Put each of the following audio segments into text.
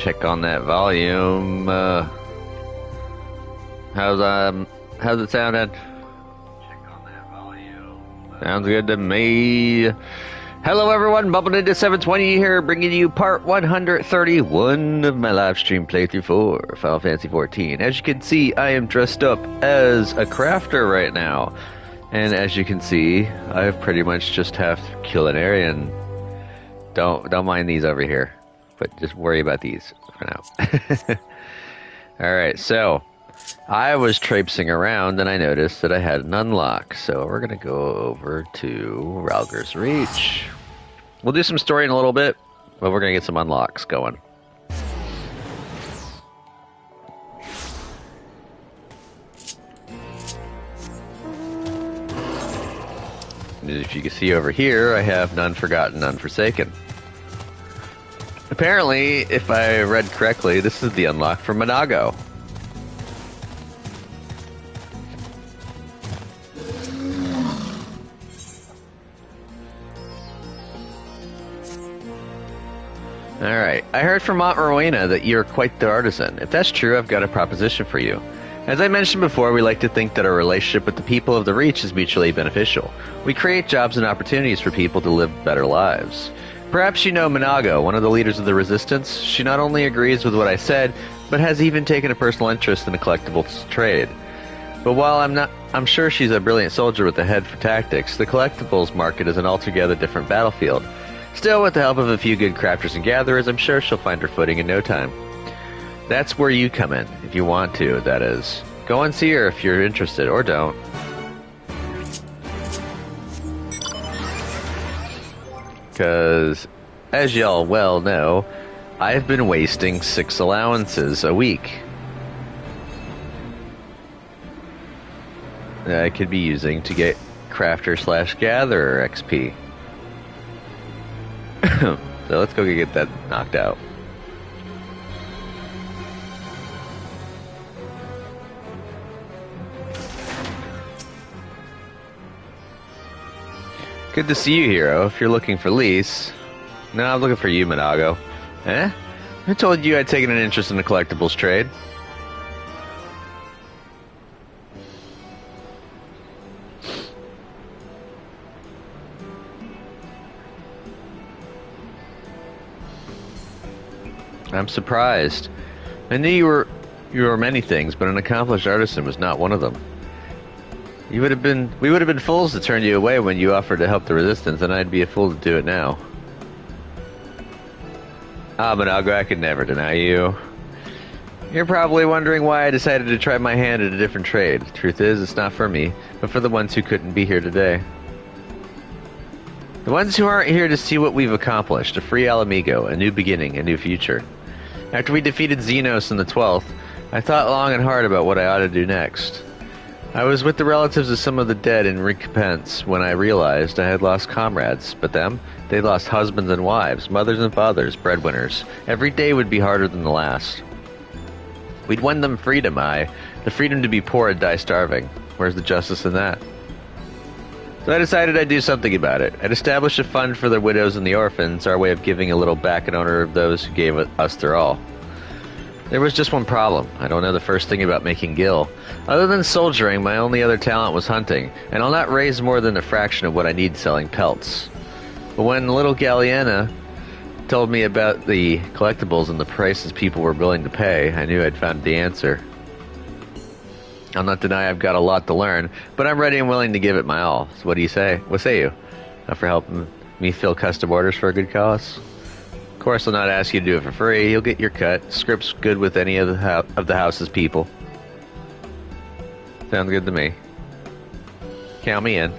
Check on that volume. How's it sounding? Check on that volume. Sounds good to me. Hello everyone, bumping into 720 here, bringing you part 131 of my live stream playthrough for Final Fantasy XIV. As you can see, I am dressed up as a crafter right now. And as you can see, I pretty much just have to kill an area and don't mind these over here. But just worry about these for now. Alright, so I was traipsing around and I noticed that I had an unlock. So we're going to go over to Ralger's Reach. We'll do some story in a little bit, but we're going to get some unlocks going. As you can see over here, I have None Forgotten, None Forsaken. Apparently, if I read correctly, this is the unlock for Minago. Alright, I heard from Aunt Rowena that you're quite the artisan. If that's true, I've got a proposition for you. As I mentioned before, we like to think that our relationship with the people of the Reach is mutually beneficial. We create jobs and opportunities for people to live better lives. Perhaps you know Minago, one of the leaders of the Resistance. She not only agrees with what I said, but has even taken a personal interest in the collectibles trade. But while I'm sure she's a brilliant soldier with a head for tactics, the collectibles market is an altogether different battlefield. Still, with the help of a few good crafters and gatherers, I'm sure she'll find her footing in no time. That's where you come in, if you want to, that is. Go and see her if you're interested, or don't. Because, as y'all well know, I've been wasting 6 allowances a week that I could be using to get crafter/gatherer XP. So let's go get that knocked out. Good to see you, hero. If you're looking for Lise. No, I'm looking for you, Minago. Eh? Who told you I'd taken an interest in the collectibles trade? I'm surprised. I knew you were many things, but an accomplished artisan was not one of them. We would have been fools to turn you away when you offered to help the Resistance, and I'd be a fool to do it now. Ah, Minago, I could never deny you. You're probably wondering why I decided to try my hand at a different trade. The truth is, it's not for me, but for the ones who couldn't be here today. The ones who aren't here to see what we've accomplished, a free Alamigo, a new beginning, a new future. After we defeated Xenos in the 12th, I thought long and hard about what I ought to do next. I was with the relatives of some of the dead in recompense when I realized I had lost comrades, but them, they lost husbands and wives, mothers and fathers, breadwinners. Every day would be harder than the last. We'd won them freedom, the freedom to be poor and die starving. Where's the justice in that? So I decided I'd do something about it. I'd establish a fund for the widows and the orphans, our way of giving a little back in honor of those who gave us their all. There was just one problem. I don't know the first thing about making gil. Other than soldiering, my only other talent was hunting, and I'll not raise more than a fraction of what I need selling pelts. But when little Galliena told me about the collectibles and the prices people were willing to pay, I knew I'd found the answer. I'll not deny I've got a lot to learn, but I'm ready and willing to give it my all. So what do you say? What say you? Up for helping me fill custom orders for a good cause? Of course, I'll not ask you to do it for free. You'll get your cut. Script's good with any of the house's people. Sounds good to me. Count me in.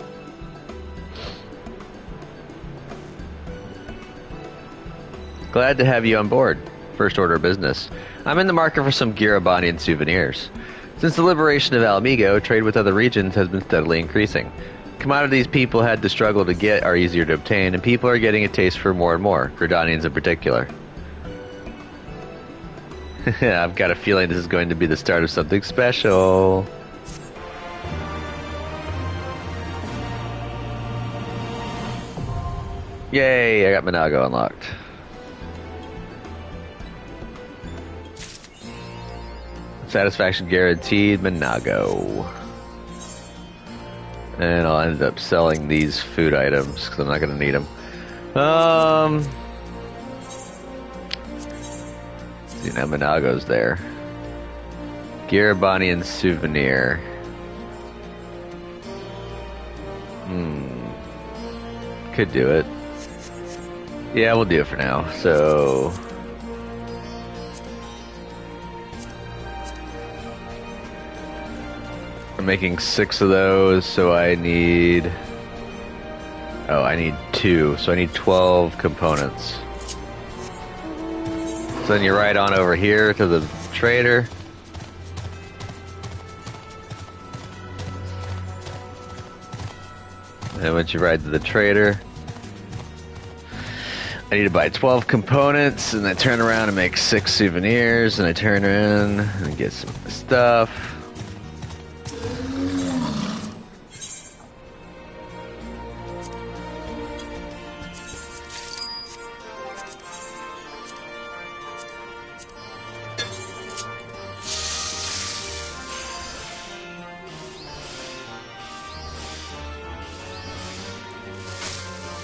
Glad to have you on board. First order of business. I'm in the market for some Girabonian souvenirs. Since the liberation of Alamigo, trade with other regions has been steadily increasing. Commodities people had to struggle to get are easier to obtain, and people are getting a taste for more and more, Gridanians in particular. I've got a feeling this is going to be the start of something special. Yay, I got Minago unlocked. Satisfaction guaranteed, Monago. And I'll end up selling these food items because I'm not going to need them. See, now Monago's there. Garabanian souvenir. Could do it. Yeah, we'll do it for now. So I'm making 6 of those, so I need 2, so I need 12 components. So then you ride on over here to the trader. And once you ride to the trader, I need to buy 12 components, and I turn around and make 6 souvenirs, and I turn in and get some stuff.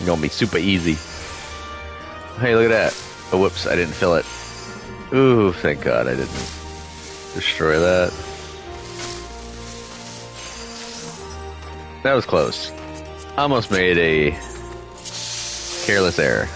Gonna be super easy. Hey, look at that. Oh, whoops, I didn't fill it. Ooh, thank God I didn't destroy that. That was close. Almost made a careless error.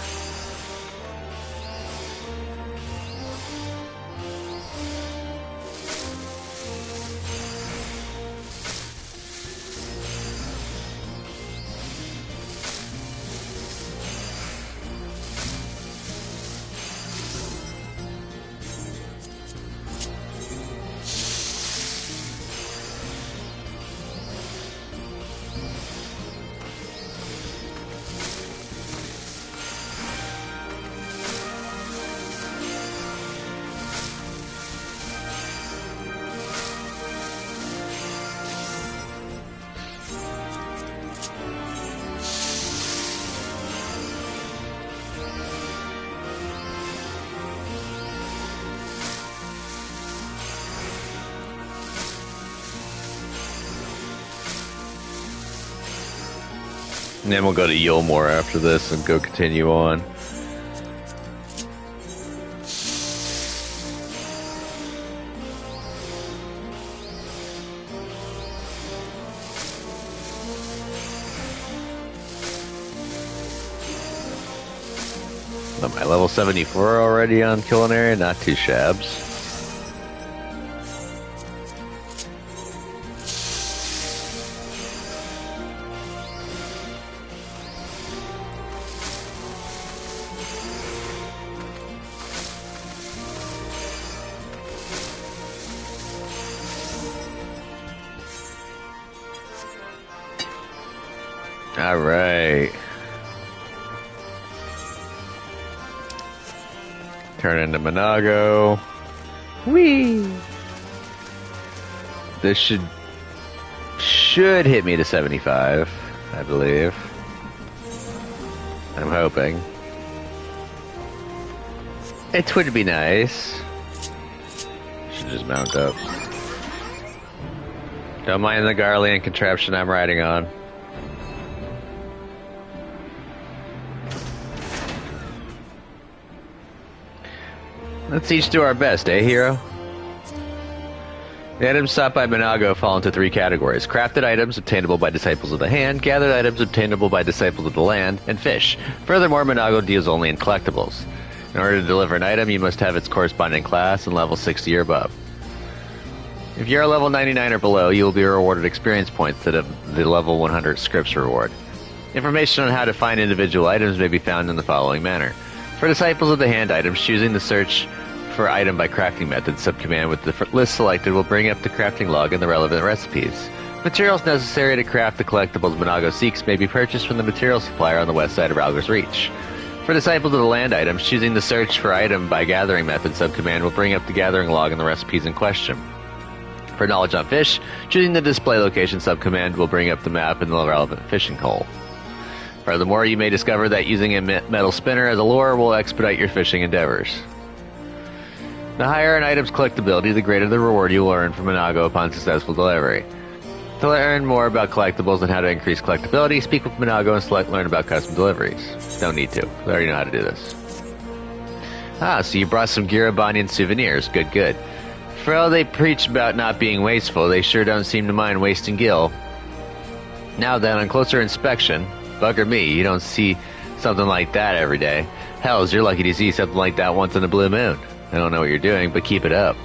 And then we'll go to Yulmore after this and go continue on. Am I level 74 already on culinary? Not too shabs. All right. Turn into Monago. Whee! This should hit me to 75, I believe. I'm hoping. It would be nice. Should just mount up. Don't mind the Garlean contraption I'm riding on. Let's each do our best, eh, hero? The items sought by Monago fall into 3 categories. Crafted items obtainable by Disciples of the Hand, gathered items obtainable by Disciples of the Land, and fish. Furthermore, Monago deals only in collectibles. In order to deliver an item, you must have its corresponding class and level 60 or above. If you are level 99 or below, you will be rewarded experience points that have the level 100 scripts reward. Information on how to find individual items may be found in the following manner. For Disciples of the Hand items, choosing the search for item by crafting method subcommand with the list selected will bring up the crafting log and the relevant recipes. Materials necessary to craft the collectibles Monago seeks may be purchased from the material supplier on the west side of Ralgar's Reach. For Disciples of the Land items, choosing the search for item by gathering method subcommand will bring up the gathering log and the recipes in question. For knowledge on fish, choosing the display location subcommand will bring up the map and the relevant fishing hole. Furthermore, you may discover that using a metal spinner as a lure will expedite your fishing endeavors. The higher an item's collectability, the greater the reward you will earn from Minago upon successful delivery. To learn more about collectibles and how to increase collectability, speak with Minago and learn about custom deliveries. Don't need to. We already know how to do this. Ah, so you brought some Girabanian souvenirs. Good, good. For all they preach about not being wasteful, they sure don't seem to mind wasting gil. Now then, on closer inspection, bugger me, you don't see something like that every day. Hells, you're lucky to see something like that once in a blue moon. I don't know what you're doing, but keep it up.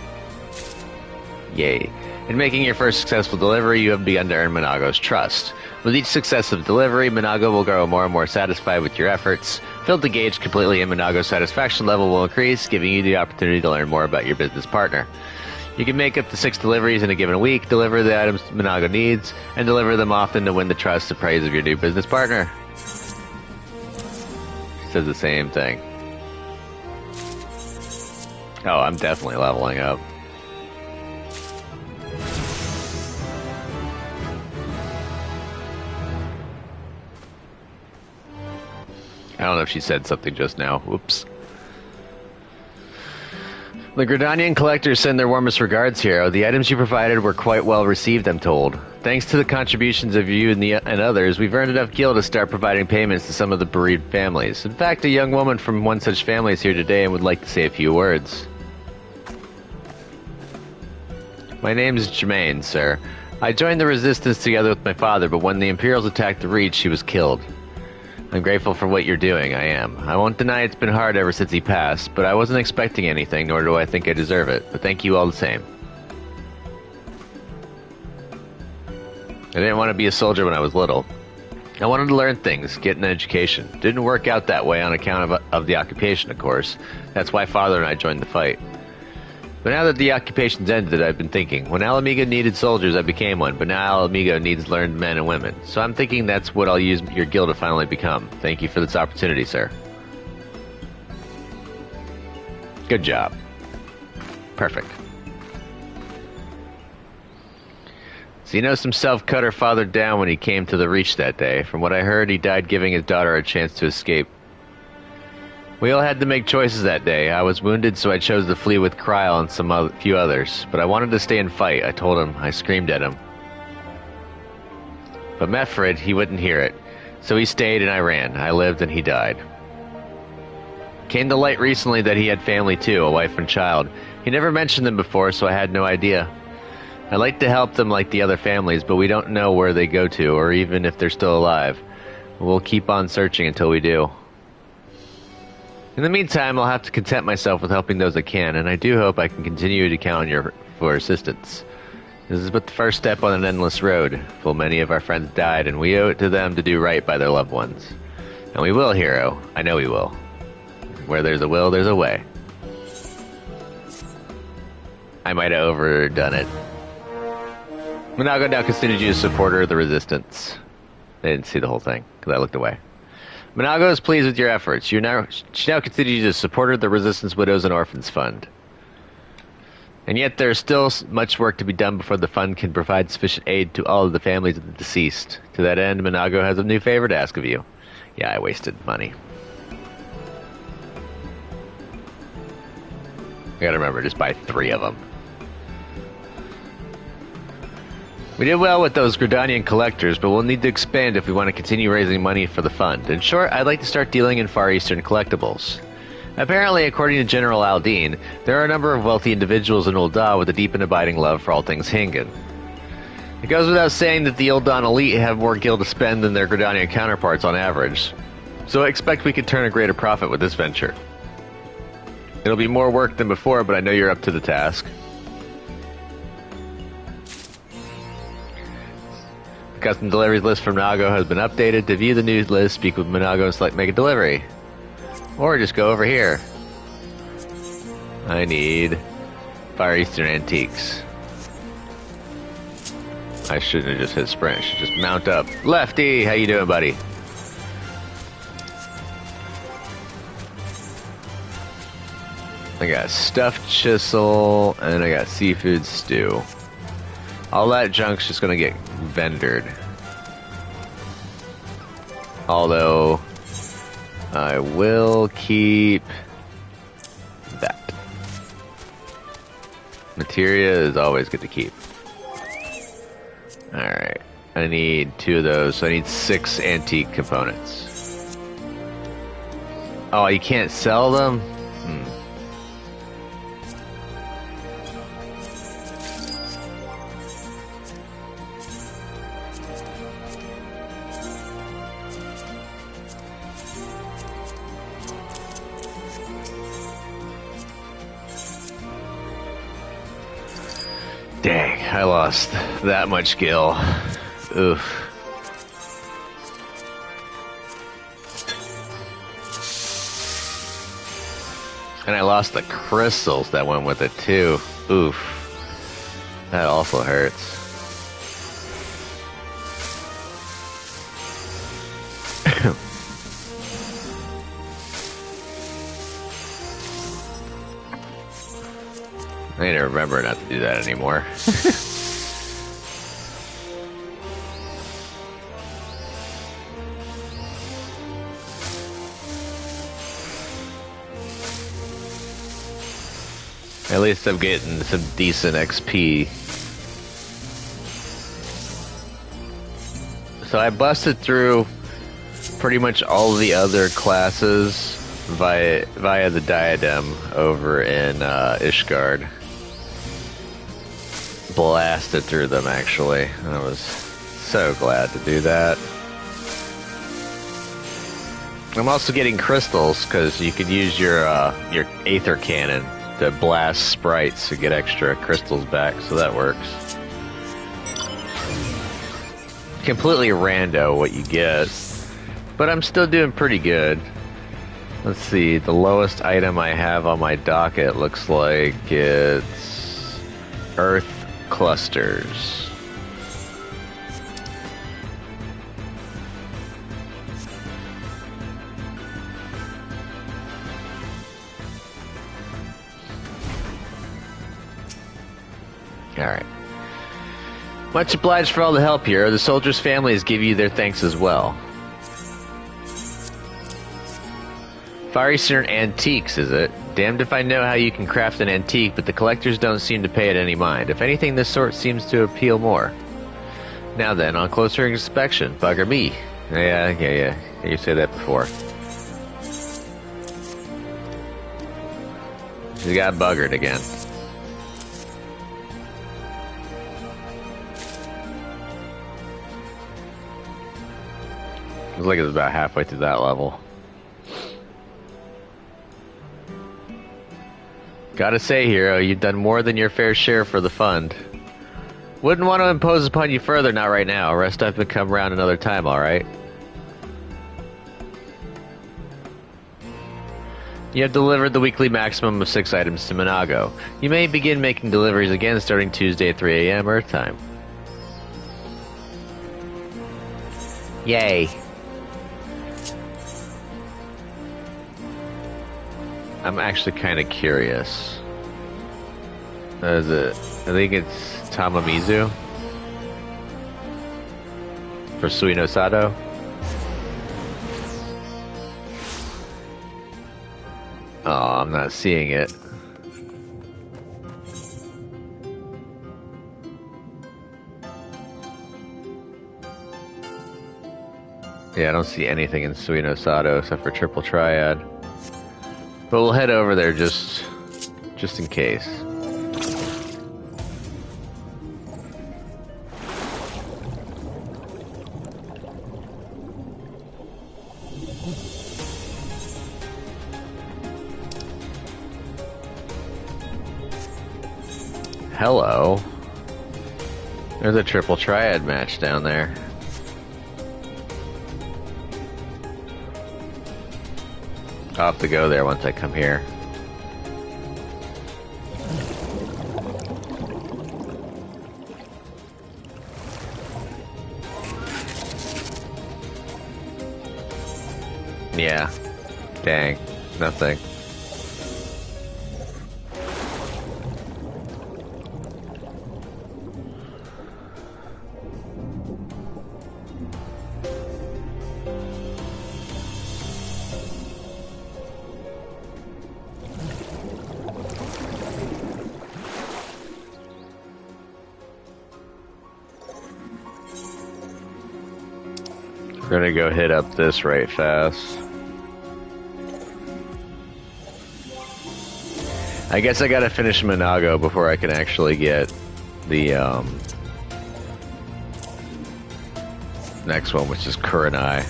Yay. In making your first successful delivery, you have begun to earn Minago's trust. With each successive delivery, Minago will grow more and more satisfied with your efforts. Filled the gauge completely and Minago's satisfaction level will increase, giving you the opportunity to learn more about your business partner. You can make up to 6 deliveries in a given week, deliver the items Minago needs, and deliver them often to win the trust and praise of your new business partner. She says the same thing. Oh, I'm definitely leveling up. I don't know if she said something just now. Whoops. The Gridanian collectors send their warmest regards, hero. The items you provided were quite well received, I'm told. Thanks to the contributions of you and others, we've earned enough gil to start providing payments to some of the bereaved families. In fact, a young woman from one such family is here today and would like to say a few words. My name is Germaine, sir. I joined the resistance together with my father, but when the Imperials attacked the Reach, he was killed. I'm grateful for what you're doing, I am. I won't deny it's been hard ever since he passed, but I wasn't expecting anything, nor do I think I deserve it. But thank you all the same. I didn't want to be a soldier when I was little. I wanted to learn things, get an education. Didn't work out that way on account of the occupation, of course. That's why Father and I joined the fight. But now that the occupation's ended, I've been thinking, when Alamigo needed soldiers, I became one, but now Alamigo needs learned men and women. So I'm thinking that's what I'll use your guild to finally become. Thank you for this opportunity, sir. Good job. Perfect. Xenos himself cut her father down when he came to the Reach that day. From what I heard, he died giving his daughter a chance to escape. We all had to make choices that day. I was wounded, so I chose to flee with Kryl and few others. But I wanted to stay and fight. I told him. I screamed at him. But Mefred, he wouldn't hear it. So he stayed and I ran. I lived and he died. Came to light recently that he had family too, a wife and child. He never mentioned them before, so I had no idea. I'd like to help them like the other families, but we don't know where they go to, or even if they're still alive. We'll keep on searching until we do. In the meantime, I'll have to content myself with helping those I can, and I do hope I can continue to count on you for assistance. This is but the first step on an endless road. Full many of our friends died, and we owe it to them to do right by their loved ones. And we will, hero. I know we will. Where there's a will, there's a way. I might have overdone it. Minago now considers you a supporter of the resistance. They didn't see the whole thing, because I looked away. Minago is pleased with your efforts. She now considers you a supporter of the Resistance Widows and Orphans Fund. And yet there is still much work to be done before the fund can provide sufficient aid to all of the families of the deceased. To that end, Minago has a new favor to ask of you. Yeah, I wasted money. I gotta remember, just buy 3 of them. We did well with those Gridanian collectors, but we'll need to expand if we want to continue raising money for the fund. In short, I'd like to start dealing in Far Eastern collectibles. Apparently, according to General Aldine, there are a number of wealthy individuals in Ul'dah with a deep and abiding love for all things Hingan. It goes without saying that the Ul'dah elite have more gil to spend than their Gridanian counterparts on average, so I expect we could turn a greater profit with this venture. It'll be more work than before, but I know you're up to the task. The custom deliveries list from Nago has been updated. To view the new list, speak with Minago and select make a delivery. Or just go over here. I need Far Eastern Antiques. I shouldn't have just hit sprint. I should just mount up. Lefty, how you doing, buddy? I got stuffed chisel, and I got seafood stew. All that junk's just gonna get vendored. Although, I will keep that. Materia is always good to keep. Alright. I need 2 of those, so I need 6 antique components. Oh, you can't sell them? Dang, I lost that much gil. Oof. And I lost the crystals that went with it too. Oof. That also hurts. I need to remember not to do that anymore. At least I'm getting some decent XP. So I busted through pretty much all the other classes via the diadem over in Ishgard. Blasted through them, actually. I was so glad to do that. I'm also getting crystals because you could use your Aether Cannon to blast sprites to get extra crystals back, so that works. Completely rando what you get, but I'm still doing pretty good. Let's see, the lowest item I have on my docket looks like it's Earth Clusters. Alright. Much obliged for all the help here. The soldiers' families give you their thanks as well. Far Eastern Antiques, is it? Damned if I know how you can craft an antique, but the collectors don't seem to pay it any mind. If anything, this sort seems to appeal more. Now then, on closer inspection, bugger me. Yeah. You said that before. She got buggered again. Looks like it's about halfway through that level. Gotta say, hero, you've done more than your fair share for the fund. Wouldn't want to impose upon you further, not right now. Rest up and come round another time, alright? You have delivered the weekly maximum of 6 items to Minago. You may begin making deliveries again starting Tuesday at 3 AM Earth time. Yay. I'm actually kind of curious. Is it? I think it's Tamamizu for Suino Sato. Oh, I'm not seeing it. Yeah, I don't see anything in Suino Sato except for Triple Triad. But we'll head over there just in case. Hello. There's a Triple Triad match down there. I'll have to go there once I come here. Yeah. Dang. Nothing. We're gonna go hit up this right fast. I guess I gotta finish Minago before I can actually get the next one, which is Kurenai.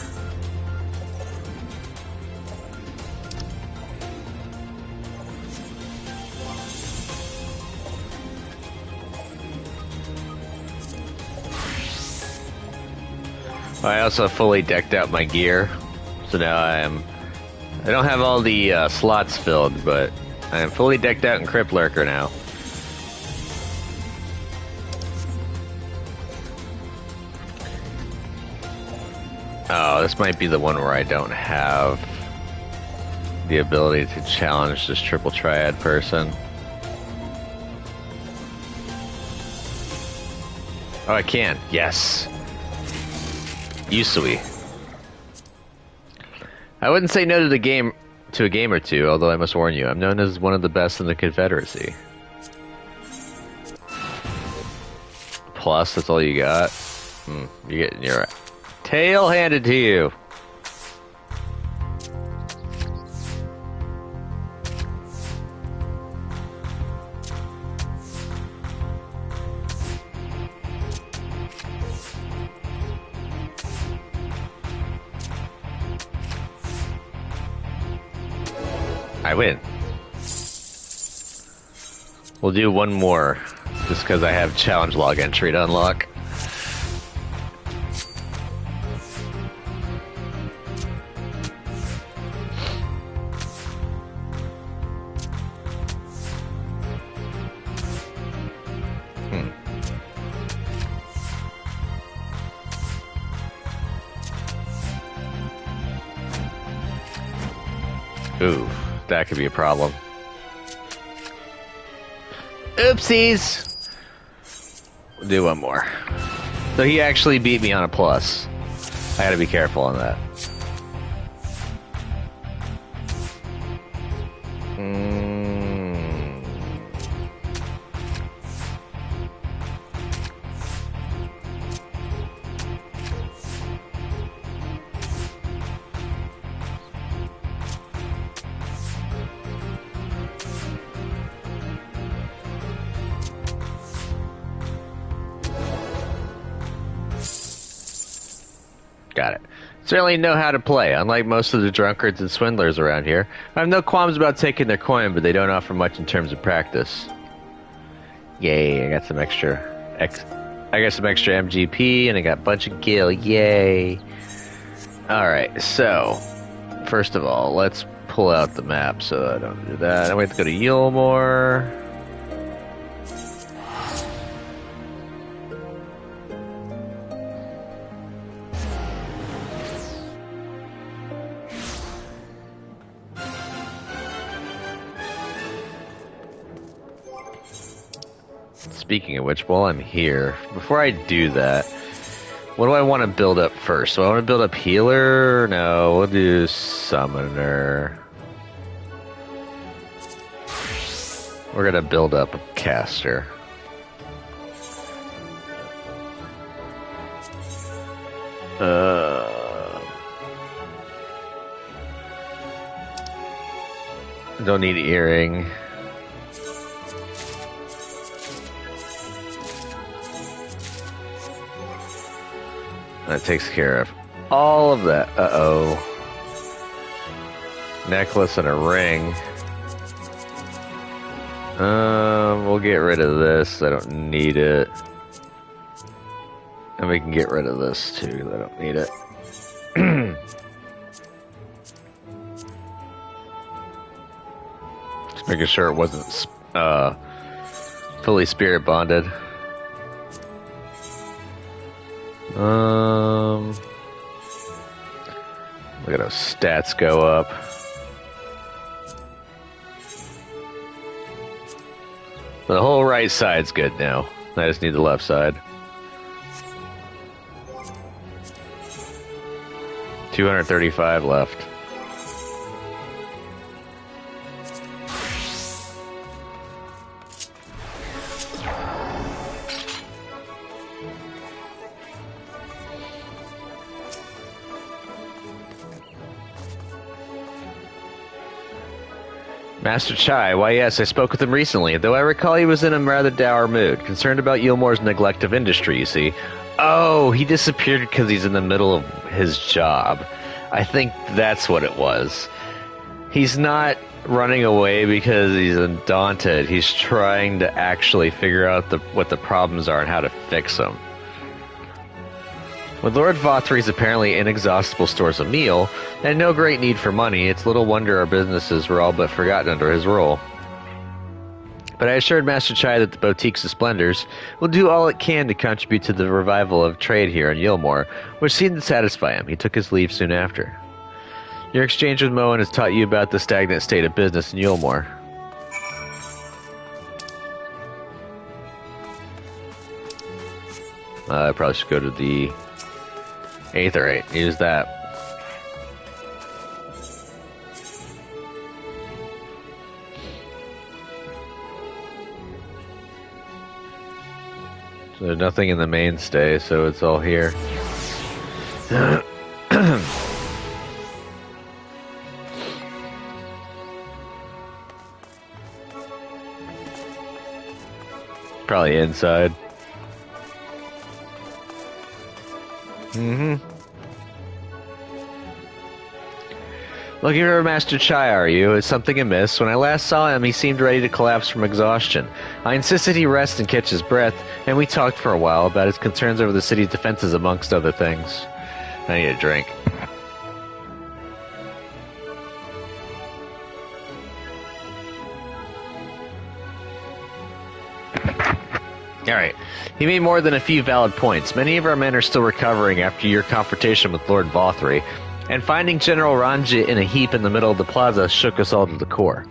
I also fully decked out my gear, so now I don't have all the slots filled, but I am fully decked out in Crypt Lurker now. Oh, this might be the one where I don't have the ability to challenge this triple triad person. Oh, I can. Yes. Yusui. I wouldn't say no to the game, to a game or two, although I must warn you, I'm known as one of the best in the Confederacy. Plus, that's all you got? You're getting your tail handed to you. I win. We'll do one more, just because I have challenge log entry to unlock. Ooh, that could be a problem. Oopsies! We'll do one more. So he actually beat me on a plus. I gotta be careful on that. Got it. Certainly know how to play, unlike most of the drunkards and swindlers around here. I have no qualms about taking their coin, but they don't offer much in terms of practice. Yay, I got some extra MGP, and I got a bunch of gil. Yay. Alright, so, first of all, let's pull out the map so I don't do that. We have to go to Yulmore. Speaking of which, while I'm here, before I do that, what do I want to build up first? So I want to build up healer? No, we'll do summoner. We're gonna build up a caster. Don't need earring. That takes care of all of that. Uh-oh. Necklace and a ring. We'll get rid of this. I don't need it. And we can get rid of this too. I don't need it. Just making sure it wasn't fully spirit bonded. Look at those stats go up. The whole right side's good now. I just need the left side. 235 left. Master Chai, why yes, I spoke with him recently, though I recall he was in a rather dour mood, concerned about Yulmore's neglect of industry, you see. Oh, he disappeared because he's in the middle of his job. I think that's what it was. He's not running away because he's undaunted. He's trying to actually figure out what the problems are and how to fix them. With Lord Vothry's apparently inexhaustible stores of meal, and no great need for money, it's little wonder our businesses were all but forgotten under his rule. But I assured Master Chai that the Boutiques of Splendors will do all it can to contribute to the revival of trade here in Yulmore, which seemed to satisfy him. He took his leave soon after. Your exchange with Moen has taught you about the stagnant state of business in Yulmore. I probably should go to the Aetherite. Use that. So there's nothing in the mainstay, so it's all here. Probably inside. Looking for Master Chai, are you? Is something amiss? When I last saw him, he seemed ready to collapse from exhaustion. I insisted he rest and catch his breath, and we talked for a while about his concerns over the city's defenses, amongst other things. I need a drink. Alright. He made more than a few valid points. Many of our men are still recovering after your confrontation with Lord Vothry, and finding General Ranjit in a heap in the middle of the plaza shook us all to the core.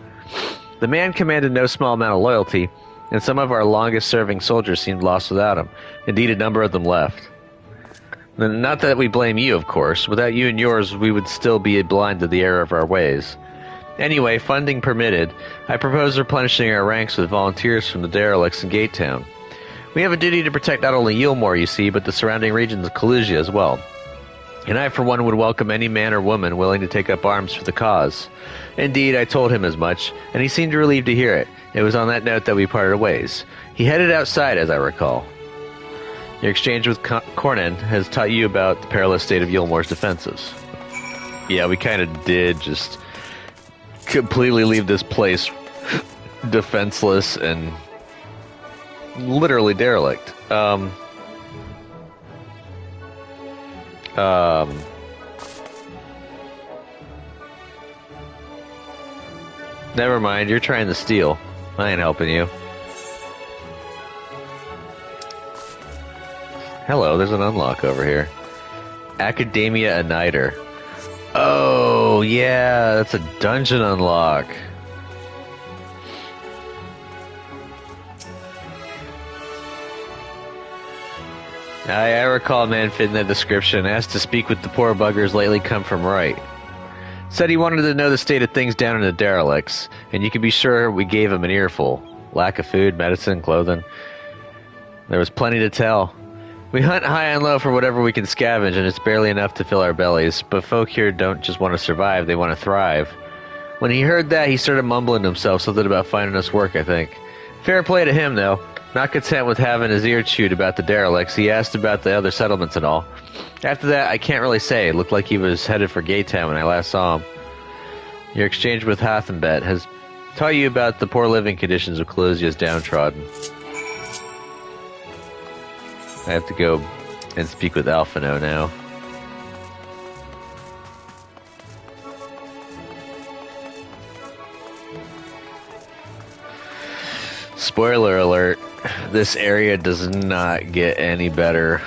The man commanded no small amount of loyalty, and some of our longest-serving soldiers seemed lost without him. Indeed, a number of them left. Not that we blame you, of course. Without you and yours, we would still be blind to the error of our ways. Anyway, funding permitted, I propose replenishing our ranks with volunteers from the derelicts in Gate Town. We have a duty to protect not only Yulmore, you see, but the surrounding regions of Kalusia as well. And I, for one, would welcome any man or woman willing to take up arms for the cause. Indeed, I told him as much, and he seemed relieved to hear it. It was on that note that we parted ways. He headed outside, as I recall. Your exchange with Cornan has taught you about the perilous state of Yulmore's defenses. Yeah, we kind of did just completely leave this place defenseless and literally derelict. Never mind, you're trying to steal. I ain't helping you. Hello, there's an unlock over here. Academia Aniter. Oh, yeah, that's a dungeon unlock. I recall a man fitting that description, asked to speak with the poor buggers lately come from right. Said he wanted to know the state of things down in the derelicts, and you can be sure we gave him an earful. Lack of food, medicine, clothing. There was plenty to tell. We hunt high and low for whatever we can scavenge, and it's barely enough to fill our bellies, but folk here don't just want to survive, they want to thrive. When he heard that, he started mumbling to himself something about finding us work, I think. Fair play to him, though. Not content with having his ear chewed about the derelicts, he asked about the other settlements and all. After that, I can't really say. It looked like he was headed for Gate Town when I last saw him. Your exchange with Hathenbet has taught you about the poor living conditions of Kalusia's downtrodden. I have to go and speak with Alphino now. Spoiler alert, this area does not get any better.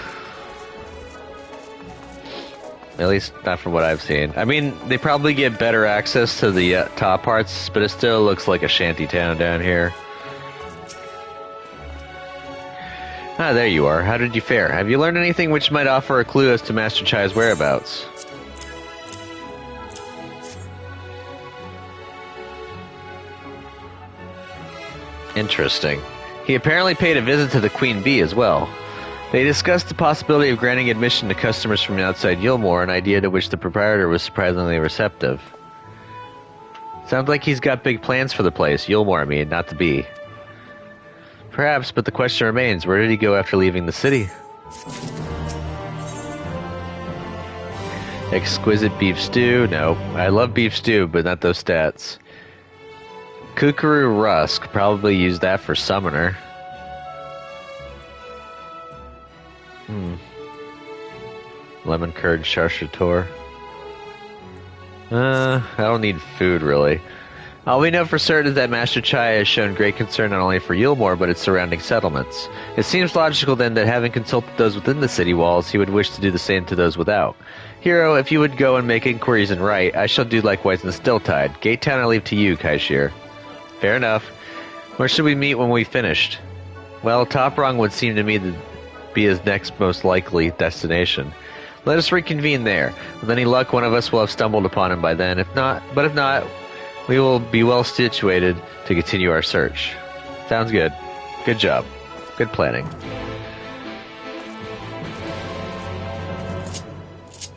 At least not from what I've seen. I mean, they probably get better access to the top parts, but it still looks like a shanty town down here. Ah, there you are. How did you fare? Have you learned anything which might offer a clue as to Master Chai's whereabouts? Interesting. He apparently paid a visit to the Queen Bee as well. They discussed the possibility of granting admission to customers from outside Yulmore, an idea to which the proprietor was surprisingly receptive. Sounds like he's got big plans for the place. Yulmore, I mean, not the bee. Perhaps, but the question remains, where did he go after leaving the city? Exquisite beef stew? No. I love beef stew, but not those stats. Kookaroo Rusk. Probably use that for Summoner. Lemon curd charcuterie. I don't need food, really. All we know for certain is that Master Chai has shown great concern not only for Yulmore, but its surrounding settlements. It seems logical then that having consulted those within the city walls, he would wish to do the same to those without. Hero, if you would go and make inquiries and write, I shall do likewise in Stilltide. Gate Town I leave to you, Kaishir. Fair enough. Where should we meet when we've finished? Well, Top Rung would seem to me to be his next most likely destination. Let us reconvene there. With any luck, one of us will have stumbled upon him by then. If not, we will be well situated to continue our search. Sounds good. Good job. Good planning.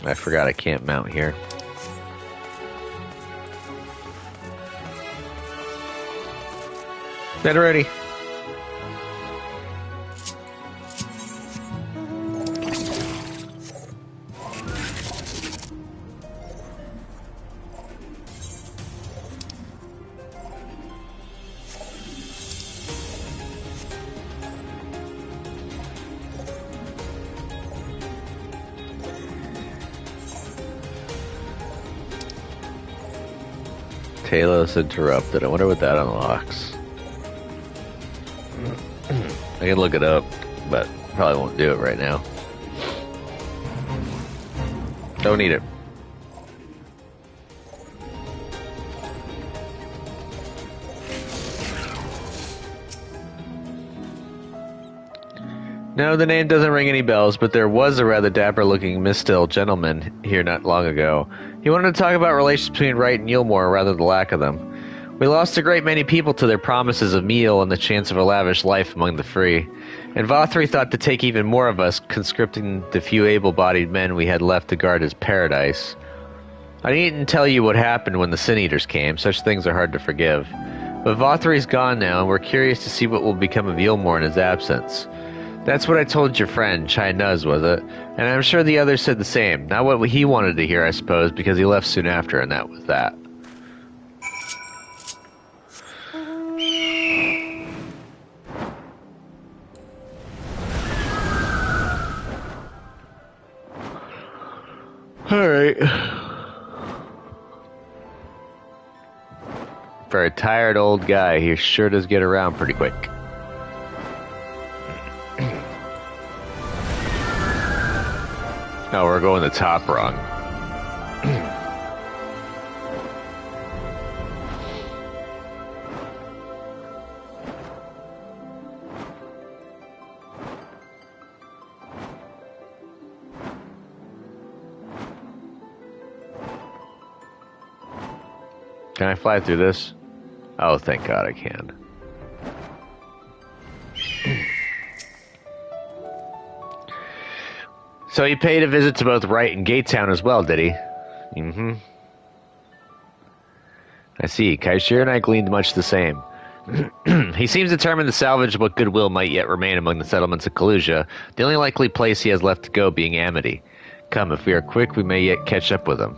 I forgot I can't mount here. Get ready. Talos interrupted. I wonder what that unlocks. I can look it up, but probably won't do it right now. Don't need it. No, the name doesn't ring any bells, but there was a rather dapper-looking Mistil gentleman here not long ago. He wanted to talk about relations between Wright and Yulmore, rather than the lack of them. We lost a great many people to their promises of meal and the chance of a lavish life among the free. And Vothri thought to take even more of us, conscripting the few able-bodied men we had left to guard his paradise. I needn't tell you what happened when the Sin Eaters came. Such things are hard to forgive. But Vothri's gone now, and we're curious to see what will become of Yulmore in his absence. That's what I told your friend, Chai Nuz, was it? And I'm sure the others said the same. Not what he wanted to hear, I suppose, because he left soon after, and that was that. Alright. For a tired old guy, he sure does get around pretty quick. Oh, we're going the Top Rung. Can I fly through this? Oh, thank God I can. So he paid a visit to both Wright and Gatetown as well, did he? Mm-hmm. I see. Kaishir and I gleaned much the same. He seems determined to salvage what goodwill might yet remain among the settlements of Kalusia, the only likely place he has left to go being Amity. Come, if we are quick, we may yet catch up with him.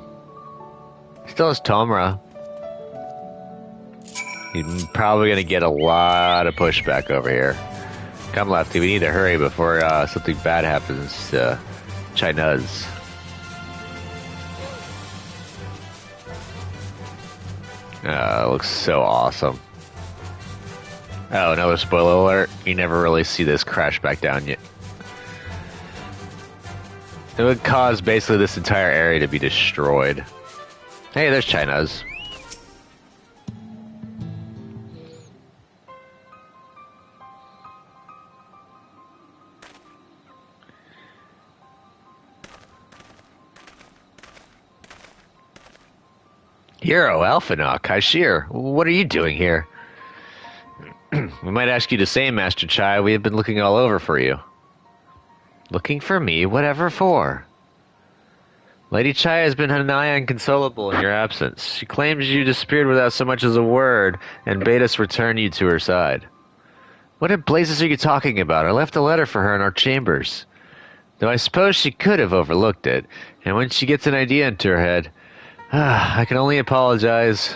Still has Tomra. He's probably going to get a lot of pushback over here. Come, Lefty, we need to hurry before something bad happens to Chai Nuz. Looks so awesome. Oh, another spoiler alert. You never really see this crash back down yet. It would cause basically this entire area to be destroyed. Hey, there's Chai Nuz. Hero, Alphanok, Kaishir, what are you doing here? We might ask you the same, Master Chai. We have been looking all over for you. Looking for me? Whatever for? Lady Chai has been nigh inconsolable in your absence. She claims you disappeared without so much as a word, and bade us return you to her side. What in blazes are you talking about? I left a letter for her in our chambers. Though I suppose she could have overlooked it, and when she gets an idea into her head... I can only apologize.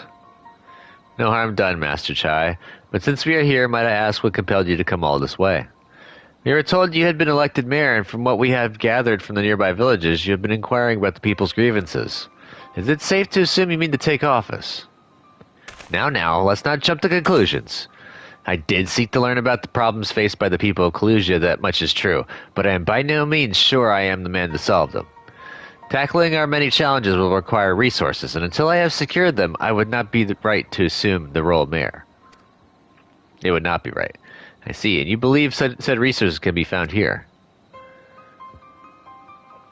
No harm done, Master Chai, but since we are here, might I ask what compelled you to come all this way? We were told you had been elected mayor, and from what we have gathered from the nearby villages, you have been inquiring about the people's grievances. Is it safe to assume you mean to take office? Now, let's not jump to conclusions. I did seek to learn about the problems faced by the people of Kalusia, that much is true, but I am by no means sure I am the man to solve them. Tackling our many challenges will require resources, and until I have secured them, I would not be right to assume the role of mayor. It would not be right. I see, and you believe said resources can be found here.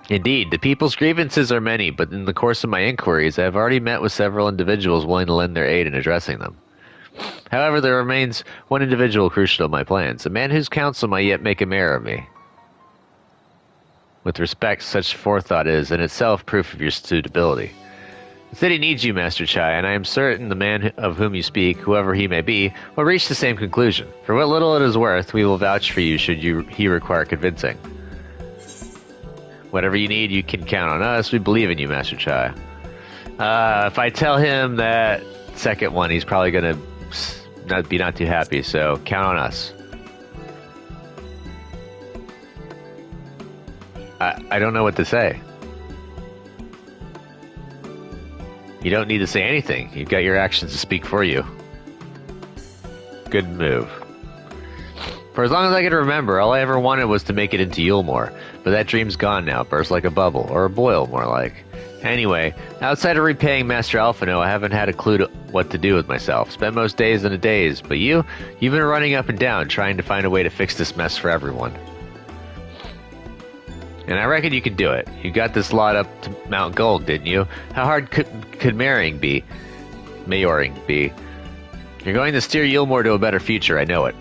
Indeed, the people's grievances are many, but in the course of my inquiries, I have already met with several individuals willing to lend their aid in addressing them. However, there remains one individual crucial to my plans, a man whose counsel might yet make a mayor of me. With respect, such forethought is, in itself, proof of your suitability. The city needs you, Master Chai, and I am certain the man of whom you speak, whoever he may be, will reach the same conclusion. For what little it is worth, we will vouch for you should he require convincing. Whatever you need, you can count on us. We believe in you, Master Chai. If I tell him that second one, he's probably going to not too happy, so count on us. I don't know what to say. You don't need to say anything. You've got your actions to speak for you. Good move. For as long as I can remember, all I ever wanted was to make it into Yulmore, but that dream's gone now, burst like a bubble, or a boil, more like. Anyway, outside of repaying Master Alphino, I haven't had a clue to what to do with myself. Spent most days in a daze, but you've been running up and down, trying to find a way to fix this mess for everyone. And I reckon you can do it. You got this lot up to Mount Gold, didn't you? How hard could mayoring be? You're going to steer Yulmore to a better future, I know it.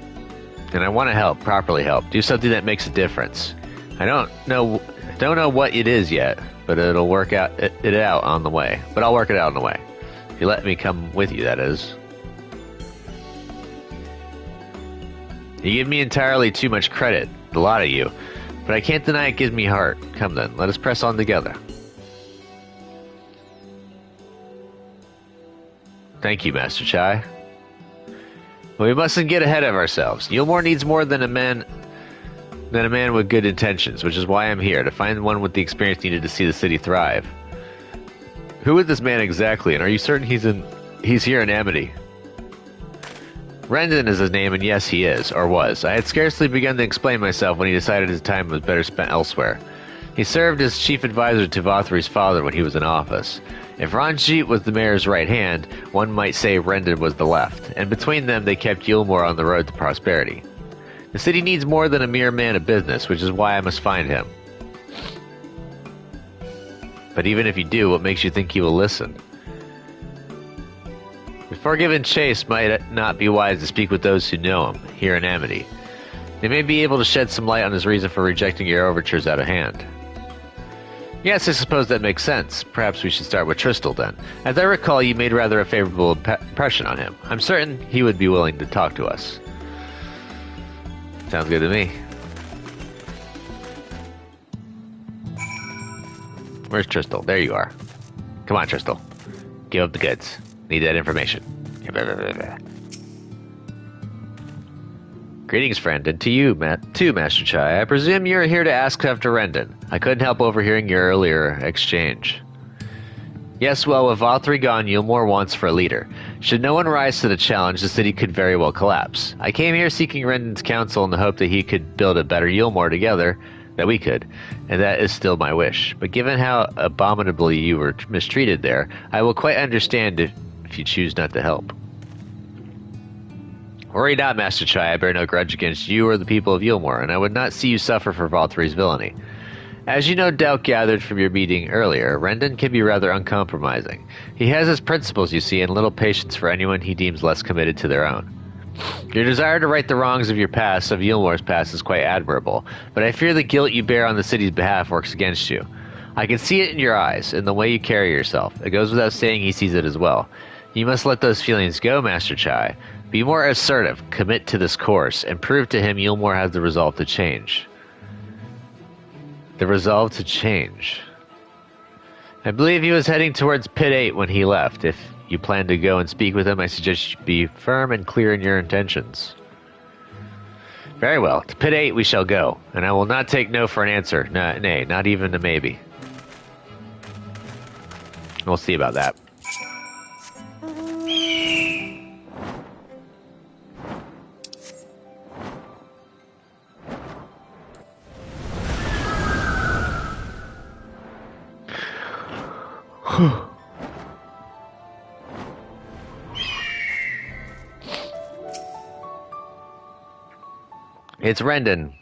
And I want to help, properly help. Do something that makes a difference. I don't know what it is yet, but it'll work out on the way. But I'll work it out on the way. If you let me come with you, that is. You give me entirely too much credit, a lot of you. But I can't deny it gives me heart. Come then, let us press on together. Thank you, Master Chai. Well, we mustn't get ahead of ourselves. Yulmore needs more than a man with good intentions, which is why I'm here, to find one with the experience needed to see the city thrive. Who is this man exactly, and are you certain he's here in Amity? Rendon is his name, and yes, he is, or was. I had scarcely begun to explain myself when he decided his time was better spent elsewhere. He served as chief advisor to Vothri's father when he was in office. If Ranjit was the mayor's right hand, one might say Rendon was the left, and between them they kept Yulmore on the road to prosperity. The city needs more than a mere man of business, which is why I must find him. But even if you do, what makes you think he will listen? Before giving chase, might it not be wise to speak with those who know him, here in Amity? They may be able to shed some light on his reason for rejecting your overtures out of hand. Yes, I suppose that makes sense. Perhaps we should start with Tristal, then. As I recall, you made rather a favorable impression on him. I'm certain he would be willing to talk to us. Sounds good to me. Where's Tristal? There you are. Come on, Tristal. Give up the goods. Need that information. Greetings, friend, and to you, too, Master Chai. I presume you're here to ask after Rendon. I couldn't help overhearing your earlier exchange. Yes, well, with Vothri gone, Yulmore wants for a leader. Should no one rise to the challenge, the city could very well collapse. I came here seeking Rendon's counsel in the hope that he could build a better Yulmore together, that we could, and that is still my wish. But given how abominably you were mistreated there, I will quite understand if you choose not to help. Worry not, Master Chai, I bear no grudge against you or the people of Yulmore, and I would not see you suffer for Vothri's villainy. As you no doubt gathered from your meeting earlier, Rendon can be rather uncompromising. He has his principles, you see, and little patience for anyone he deems less committed to their own. Your desire to right the wrongs of your past, of Yulmore's past, is quite admirable, but I fear the guilt you bear on the city's behalf works against you. I can see it in your eyes, in the way you carry yourself. It goes without saying he sees it as well. You must let those feelings go, Master Chai. Be more assertive, commit to this course, and prove to him Yulmore has the resolve to change. The resolve to change. I believe he was heading towards Pit 8 when he left. If you plan to go and speak with him, I suggest you be firm and clear in your intentions. Very well. To Pit 8 we shall go, and I will not take no for an answer. Nay, not even a maybe. We'll see about that. It's Rendon.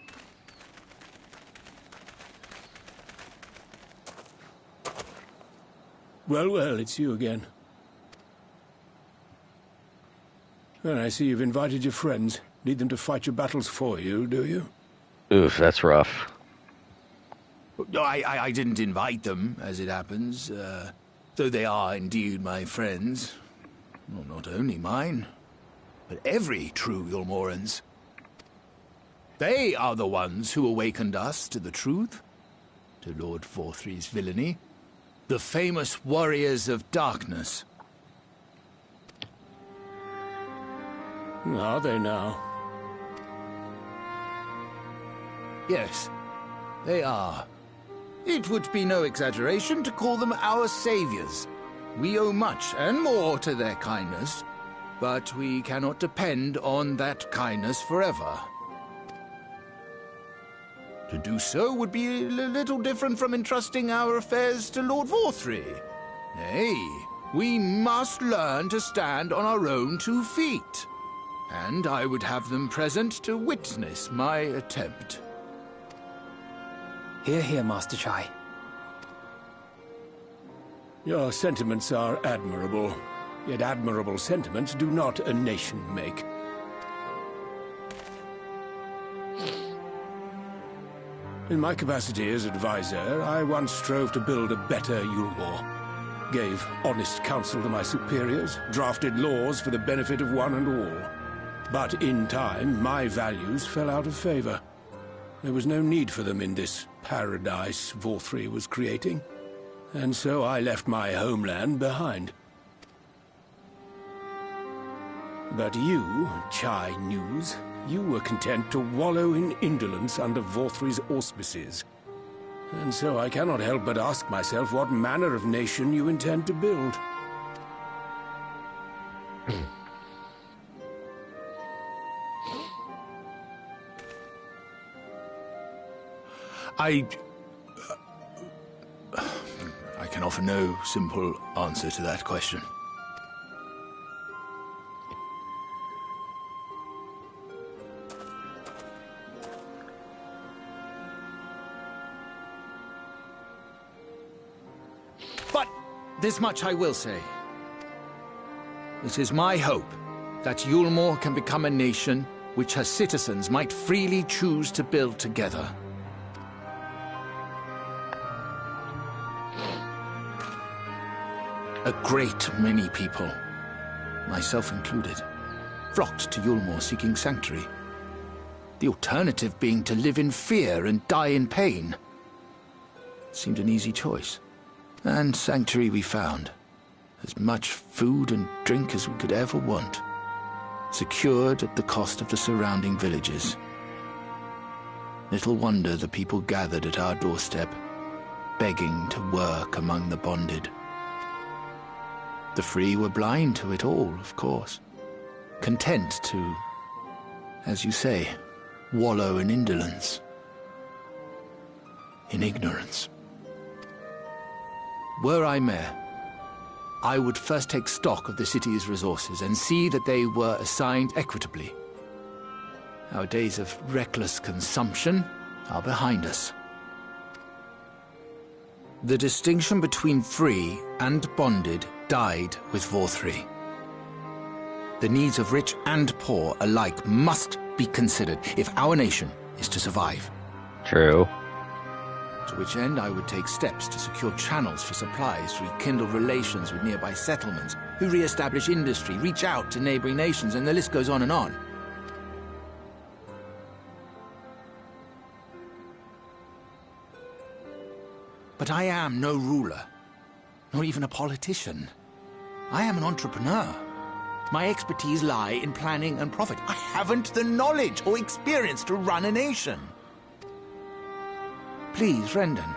Well, it's you again. Well, I see you've invited your friends. Need them to fight your battles for you, do you? Oof, that's rough. No, I didn't invite them, as it happens, though they are indeed my friends. Well, not only mine, but every true Yulmoran's. They are the ones who awakened us to the truth, to Lord Vorthry's villainy, the famous warriors of darkness. Are they now? Yes, they are. It would be no exaggeration to call them our saviors. We owe much and more to their kindness, but we cannot depend on that kindness forever. To do so would be a little different from entrusting our affairs to Lord Vorthry. Nay, we must learn to stand on our own 2 feet. And I would have them present to witness my attempt. Hear, hear, Master Chai. Your sentiments are admirable. Yet admirable sentiments do not a nation make. In my capacity as advisor, I once strove to build a better Yulmore. Gave honest counsel to my superiors, drafted laws for the benefit of one and all. But in time, my values fell out of favor. There was no need for them in this paradise Vorthry was creating. And so I left my homeland behind. But you, Chai News, you were content to wallow in indolence under Vorthry's auspices. And so I cannot help but ask myself what manner of nation you intend to build. I can offer no simple answer to that question. But this much I will say. It is my hope that Yulmore can become a nation which her citizens might freely choose to build together. A great many people, myself included, flocked to Yulmore seeking sanctuary. The alternative being to live in fear and die in pain. It seemed an easy choice. And sanctuary we found. As much food and drink as we could ever want. Secured at the cost of the surrounding villages. Little wonder the people gathered at our doorstep, begging to work among the bonded. The free were blind to it all, of course. Content to, as you say, wallow in indolence. In ignorance. Were I mayor, I would first take stock of the city's resources and see that they were assigned equitably. Our days of reckless consumption are behind us. The distinction between free and bonded died with Vorthry. The needs of rich and poor alike must be considered if our nation is to survive. True. to which end I would take steps to secure channels for supplies, rekindle relations with nearby settlements, who re-establish industry, reach out to neighboring nations, and the list goes on and on. But I am no ruler, nor even a politician. I am an entrepreneur. My expertise lie in planning and profit. I haven't the knowledge or experience to run a nation. Please, Rendon,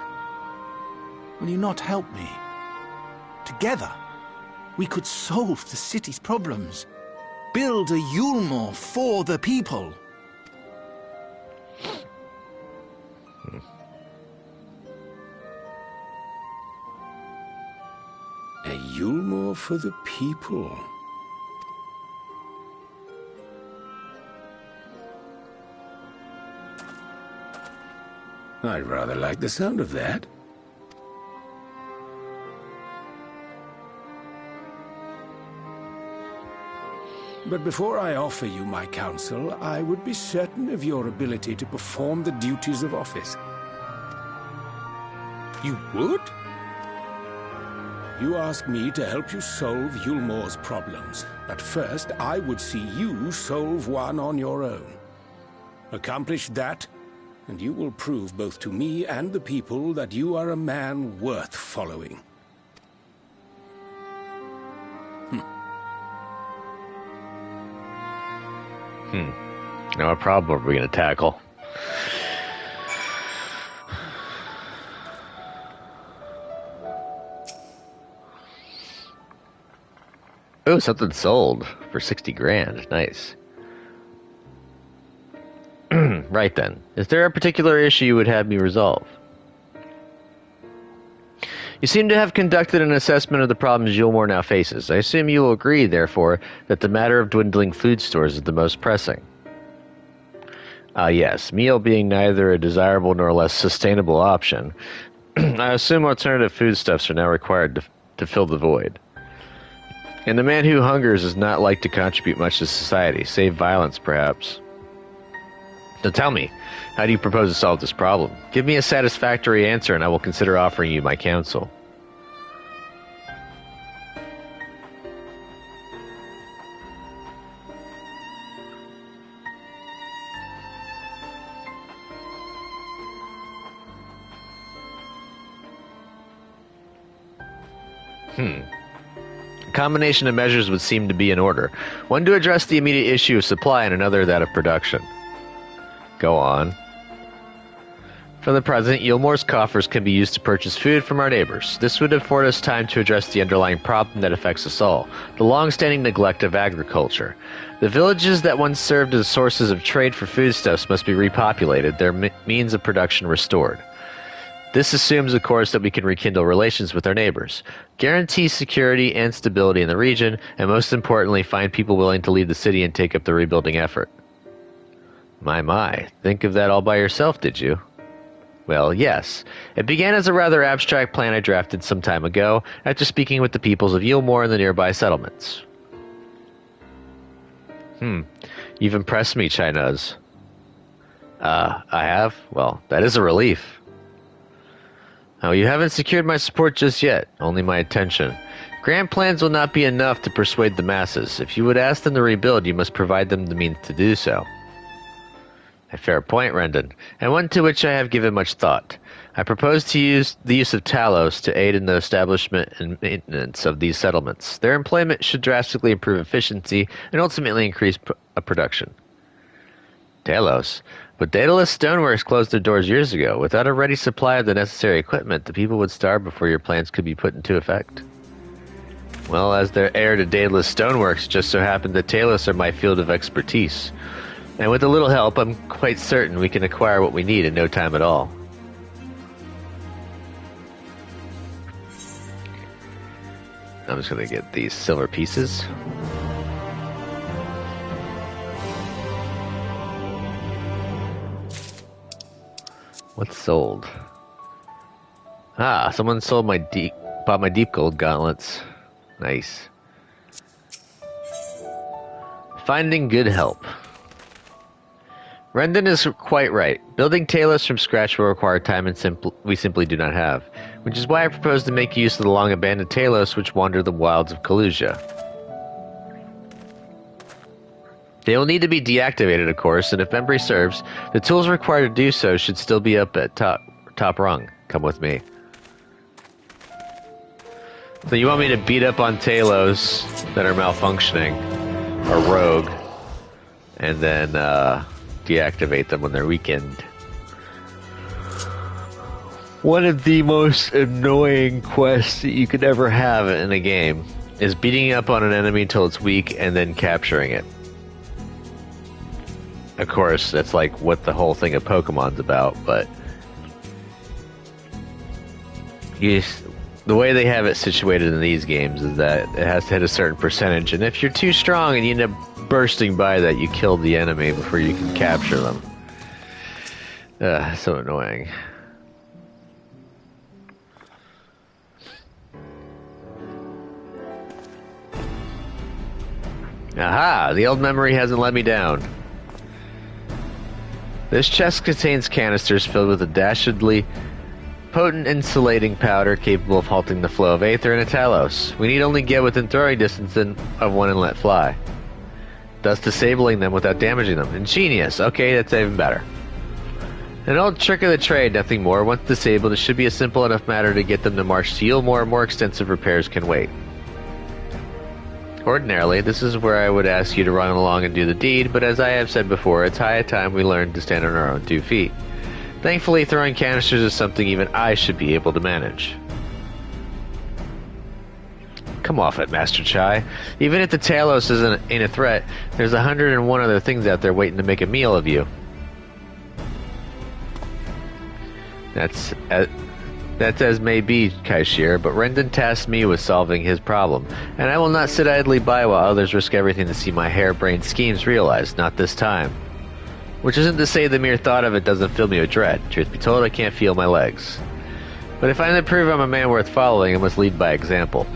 will you not help me? Together, we could solve the city's problems. Build a Yulmore for the people. A Yulmore for the people. I'd rather like the sound of that. But before I offer you my counsel, I would be certain of your ability to perform the duties of office. You would? You ask me to help you solve Yulmore's problems, but first I would see you solve one on your own. Accomplish that, and you will prove both to me and the people that you are a man worth following. Now what problem are we going to tackle? Oh, something sold for 60 grand. Nice. Right then. Is there a particular issue you would have me resolve? You seem to have conducted an assessment of the problems Yulmore now faces. I assume you will agree, therefore, that the matter of dwindling food stores is the most pressing. Yes. Meal being neither a desirable nor less sustainable option, I assume alternative foodstuffs are now required to fill the void. And the man who hungers is not like to contribute much to society, save violence, perhaps. So tell me, how do you propose to solve this problem? Give me a satisfactory answer and I will consider offering you my counsel. A combination of measures would seem to be in order. One to address the immediate issue of supply and another that of production. Go on. For the present, Yulmore's coffers can be used to purchase food from our neighbors. This would afford us time to address the underlying problem that affects us all, the long-standing neglect of agriculture. The villages that once served as sources of trade for foodstuffs must be repopulated, their means of production restored. This assumes, of course, that we can rekindle relations with our neighbors, guarantee security and stability in the region, and most importantly, find people willing to leave the city and take up the rebuilding effort. My, think of that all by yourself, did you? Well, yes. It began as a rather abstract plan I drafted some time ago, after speaking with the peoples of Yulmore and the nearby settlements. You've impressed me, Chinuz. I have? Well, that is a relief. Oh, you haven't secured my support just yet, only my attention. Grand plans will not be enough to persuade the masses. If you would ask them to rebuild, you must provide them the means to do so. A fair point, Rendon, and one to which I have given much thought. I propose to use the use of Talos to aid in the establishment and maintenance of these settlements. Their employment should drastically improve efficiency and ultimately increase production. Talos? But Daedalus Stoneworks closed their doors years ago. Without a ready supply of the necessary equipment, the people would starve before your plans could be put into effect. Well, as their heir to Daedalus Stoneworks, just so happened that Talos are my field of expertise. And with a little help, I'm quite certain we can acquire what we need in no time at all. I'm just going to get these silver pieces. What's sold? Ah, someone sold bought my deep gold gauntlets. Nice. Finding good help. Rendon is quite right. Building Talos from scratch will require time and we simply do not have, which is why I propose to make use of the long-abandoned Talos which wander the wilds of Kalusia. They will need to be deactivated, of course, and if memory serves, the tools required to do so should still be up at top rung. Come with me. So you want me to beat up on Talos that are malfunctioning, or rogue, and then deactivate them when they're weakened. One of the most annoying quests that you could ever have in a game is beating up on an enemy until it's weak and then capturing it. Of course, that's like what the whole thing of Pokemon's about, but the way they have it situated in these games is that it has to hit a certain percentage, and if you're too strong and you end up bursting by that, you kill the enemy before you can capture them. So annoying. Aha! The old memory hasn't let me down. This chest contains canisters filled with a dastardly potent insulating powder capable of halting the flow of aether in a Talos. We need only get within throwing distance of one and let fly, thus disabling them without damaging them. Ingenious. Okay, that's even better. An old trick of the trade, nothing more. Once disabled, it should be a simple enough matter to get them to march to Yulmore. More extensive repairs can wait. Ordinarily, this is where I would ask you to run along and do the deed, but as I have said before, it's high time we learned to stand on our own 2 feet. Thankfully, throwing canisters is something even I should be able to manage. Come off it, Master Chai. Even if the Talos ain't a threat, there's 101 other things out there waiting to make a meal of you. That's as may be, Kaishir, but Rendon tasked me with solving his problem, and I will not sit idly by while others risk everything to see my harebrained schemes realized, not this time. Which isn't to say the mere thought of it doesn't fill me with dread. Truth be told, I can't feel my legs. But if I'm to prove I'm a man worth following, I must lead by example.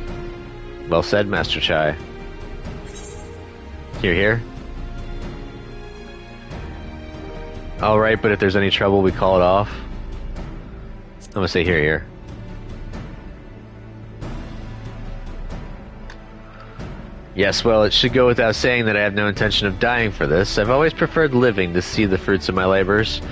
Well said, Master Chai. Here? Alright, but if there's any trouble, we call it off. I'm gonna say here. Yes, well, it should go without saying that I have no intention of dying for this. I've always preferred living to see the fruits of my labors,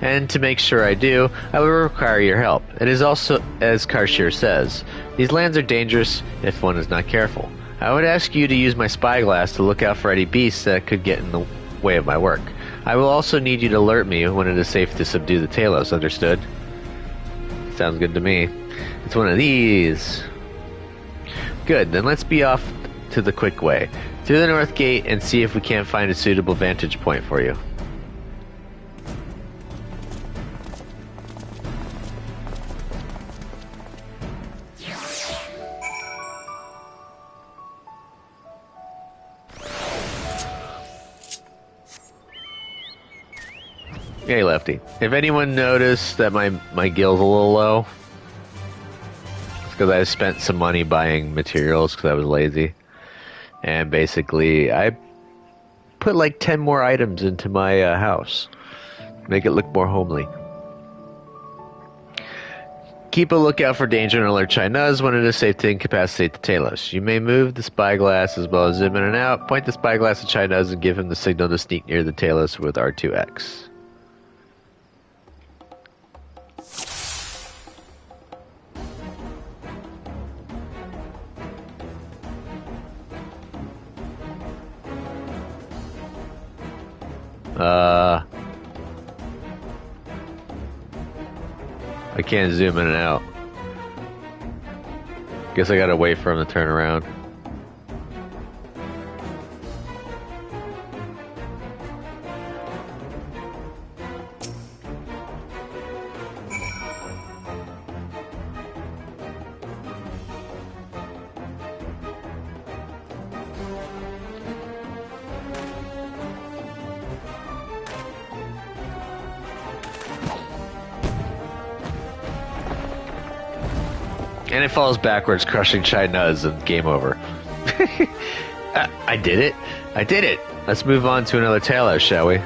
and to make sure I do, I will require your help. It is also, as Karshir says, these lands are dangerous if one is not careful. I would ask you to use my spyglass to look out for any beasts that could get in the way of my work. I will also need you to alert me when it is safe to subdue the Talos, understood? Sounds good to me. It's one of these. Good, then let's be off to the quick way. Through the north gate and see if we can't find a suitable vantage point for you. Hey, Lefty. If anyone noticed that my gill's a little low, it's because I spent some money buying materials because I was lazy. And basically, I put like 10 more items into my house. Make it look more homely. Keep a lookout for danger and alert Chinese when it is safe to incapacitate the Talos. You may move the spyglass as well as zoom in and out. Point the spyglass at Chinese and give him the signal to sneak near the Talos with R2X. I can't zoom in and out. Guess I gotta wait for him to turn around. And it falls backwards, crushing Chai Nuz, and game over. I did it! I did it! Let's move on to another Talos, shall we?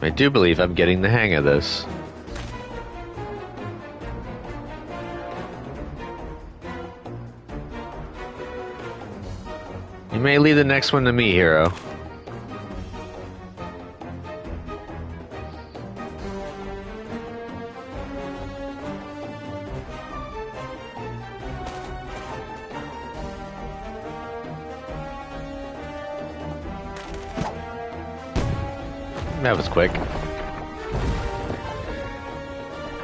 I do believe I'm getting the hang of this. You may leave the next one to me, hero. That was quick.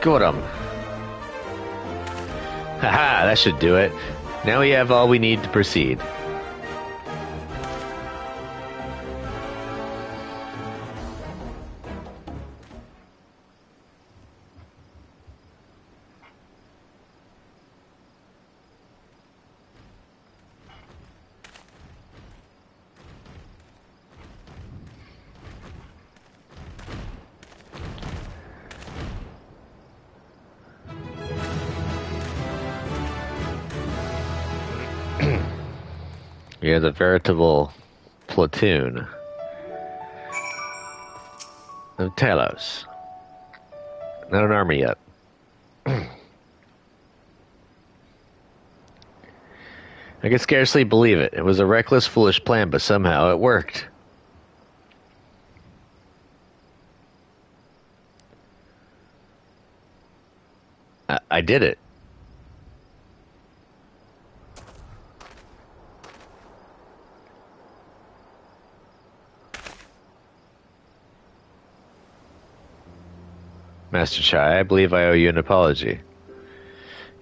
Got him. Haha, that should do it. Now we have all we need to proceed. You're the veritable platoon of Talos. Not an army yet. I could scarcely believe it. It was a reckless, foolish plan, but somehow it worked. I did it. Master Chai, I believe I owe you an apology.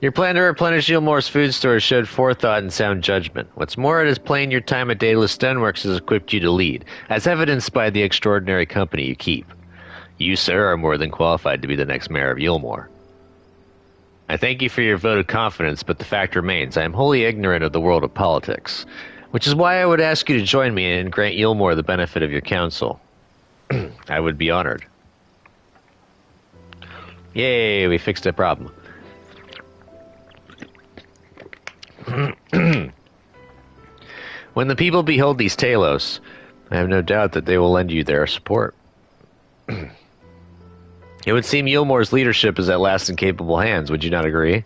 Your plan to replenish Yulmore's food stores showed forethought and sound judgment. What's more, it is plain your time at Daedalus Stoneworks has equipped you to lead, as evidenced by the extraordinary company you keep. You, sir, are more than qualified to be the next mayor of Yulmore. I thank you for your vote of confidence, but the fact remains I am wholly ignorant of the world of politics, which is why I would ask you to join me and grant Yulmore the benefit of your counsel. I would be honored. Yay, we fixed a problem. When the people behold these Talos, I have no doubt that they will lend you their support. It would seem Yulmore's leadership is at last in capable hands, would you not agree?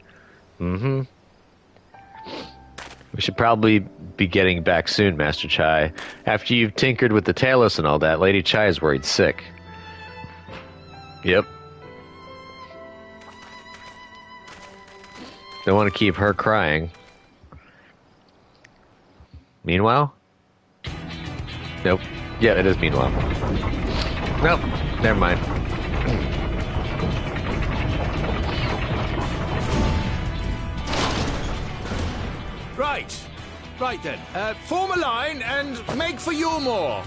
Mm-hmm. We should probably be getting back soon, Master Chai. After you've tinkered with the Talos and all that, Lady Chai is worried sick. Yep. Don't want to keep her crying. Meanwhile? Nope. Yeah, it is meanwhile. Nope. Never mind. Right. Right then. Form a line and make for Yulmore.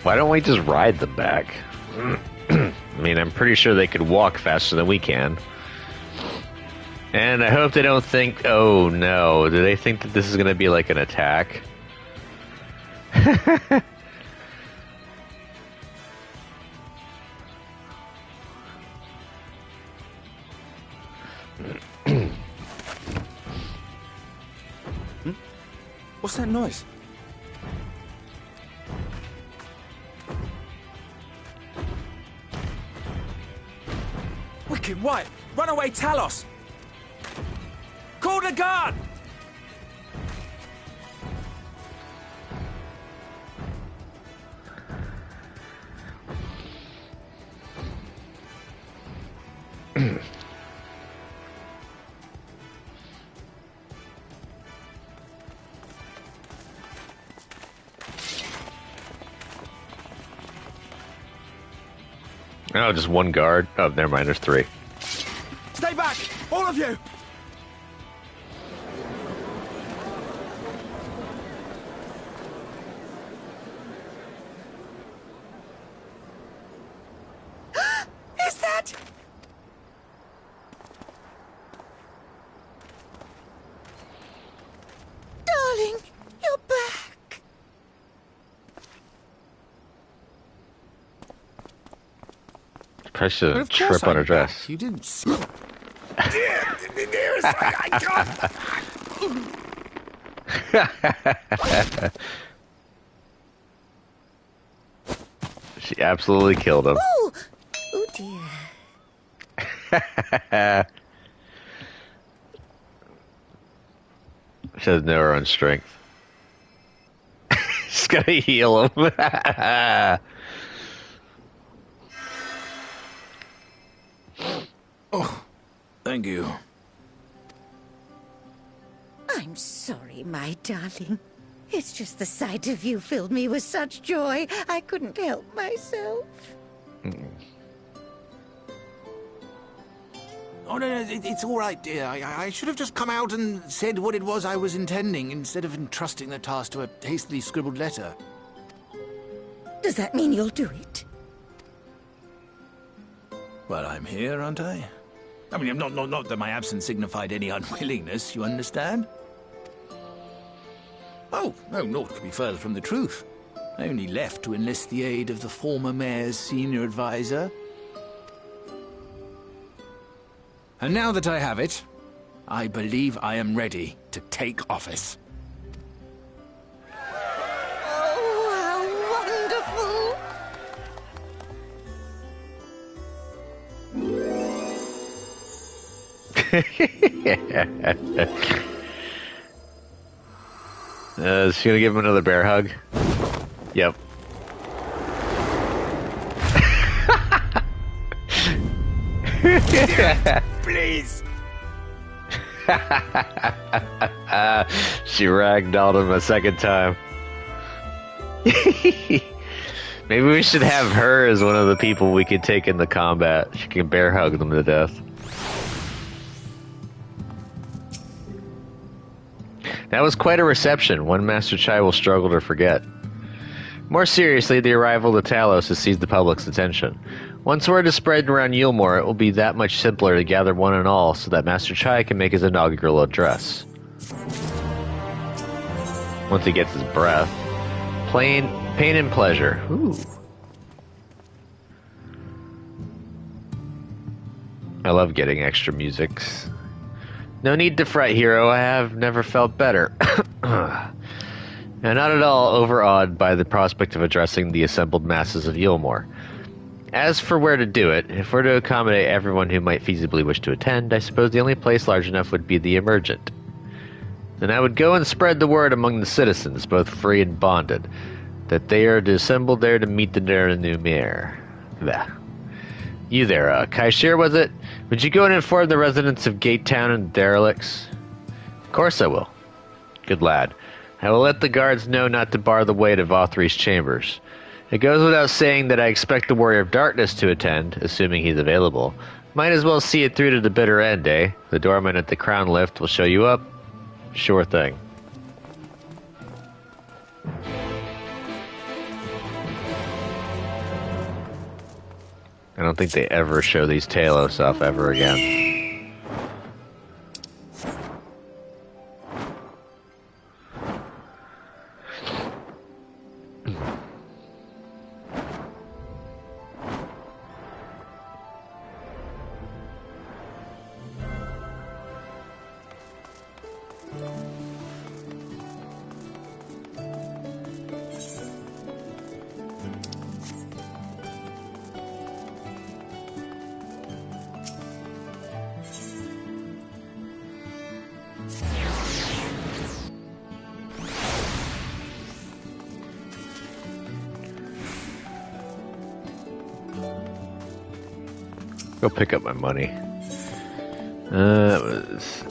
Why don't we just ride them back? I mean, I'm pretty sure they could walk faster than we can. And I hope they don't think, oh no, do they think that this is going to be like an attack? What's that noise? Wicked White! Runaway Talos! Call the guard! Oh, just one guard? Oh, never mind, there's three. Stay back! All of you! Is that... Darling, you're back. Probably should trip on her dress. You didn't see. Dearest, I can't. She absolutely killed him. Oh, oh dear. She doesn't know her own strength. She's gonna heal him. Oh, thank you. I'm sorry, my darling. It's just the sight of you filled me with such joy, I couldn't help myself. Oh, no, it's all right, dear. I should have just come out and said what it was I was intending, instead of entrusting the task to a hastily scribbled letter. Does that mean you'll do it? Well, I'm here, aren't I? I mean, not that my absence signified any unwillingness, you understand? Oh, no, naught could be further from the truth. I only left to enlist the aid of the former mayor's senior advisor. And now that I have it, I believe I am ready to take office. Oh, how wonderful! Is she gonna give him another bear hug? Yep. Please. She ragdolled him a second time. Maybe we should have her as one of the people we could take in the combat. She can bear hug them to death. That was quite a reception, one Master Chai will struggle to forget. More seriously, the arrival of Talos has seized the public's attention. Once word is spread around Yulmore, it will be that much simpler to gather one and all so that Master Chai can make his inaugural address. Once he gets his breath. Pain and pleasure. Ooh. I love getting extra musics. No need to fret, hero. I have never felt better. And not at all overawed by the prospect of addressing the assembled masses of Yulmore. As for where to do it, if we're to accommodate everyone who might feasibly wish to attend, I suppose the only place large enough would be the Emergent. Then I would go and spread the word among the citizens, both free and bonded, that they are to assemble there to meet the new mayor. Blah. You there, Kaishir, was it? Would you go and inform the residents of Gate Town and the derelicts? Of course I will. Good lad. I will let the guards know not to bar the way to Vothri's chambers. It goes without saying that I expect the Warrior of Darkness to attend, assuming he's available. Might as well see it through to the bitter end, eh? The doorman at the Crown Lift will show you up. Sure thing. I don't think they ever show these Talos off ever again. Go pick up my money. That was...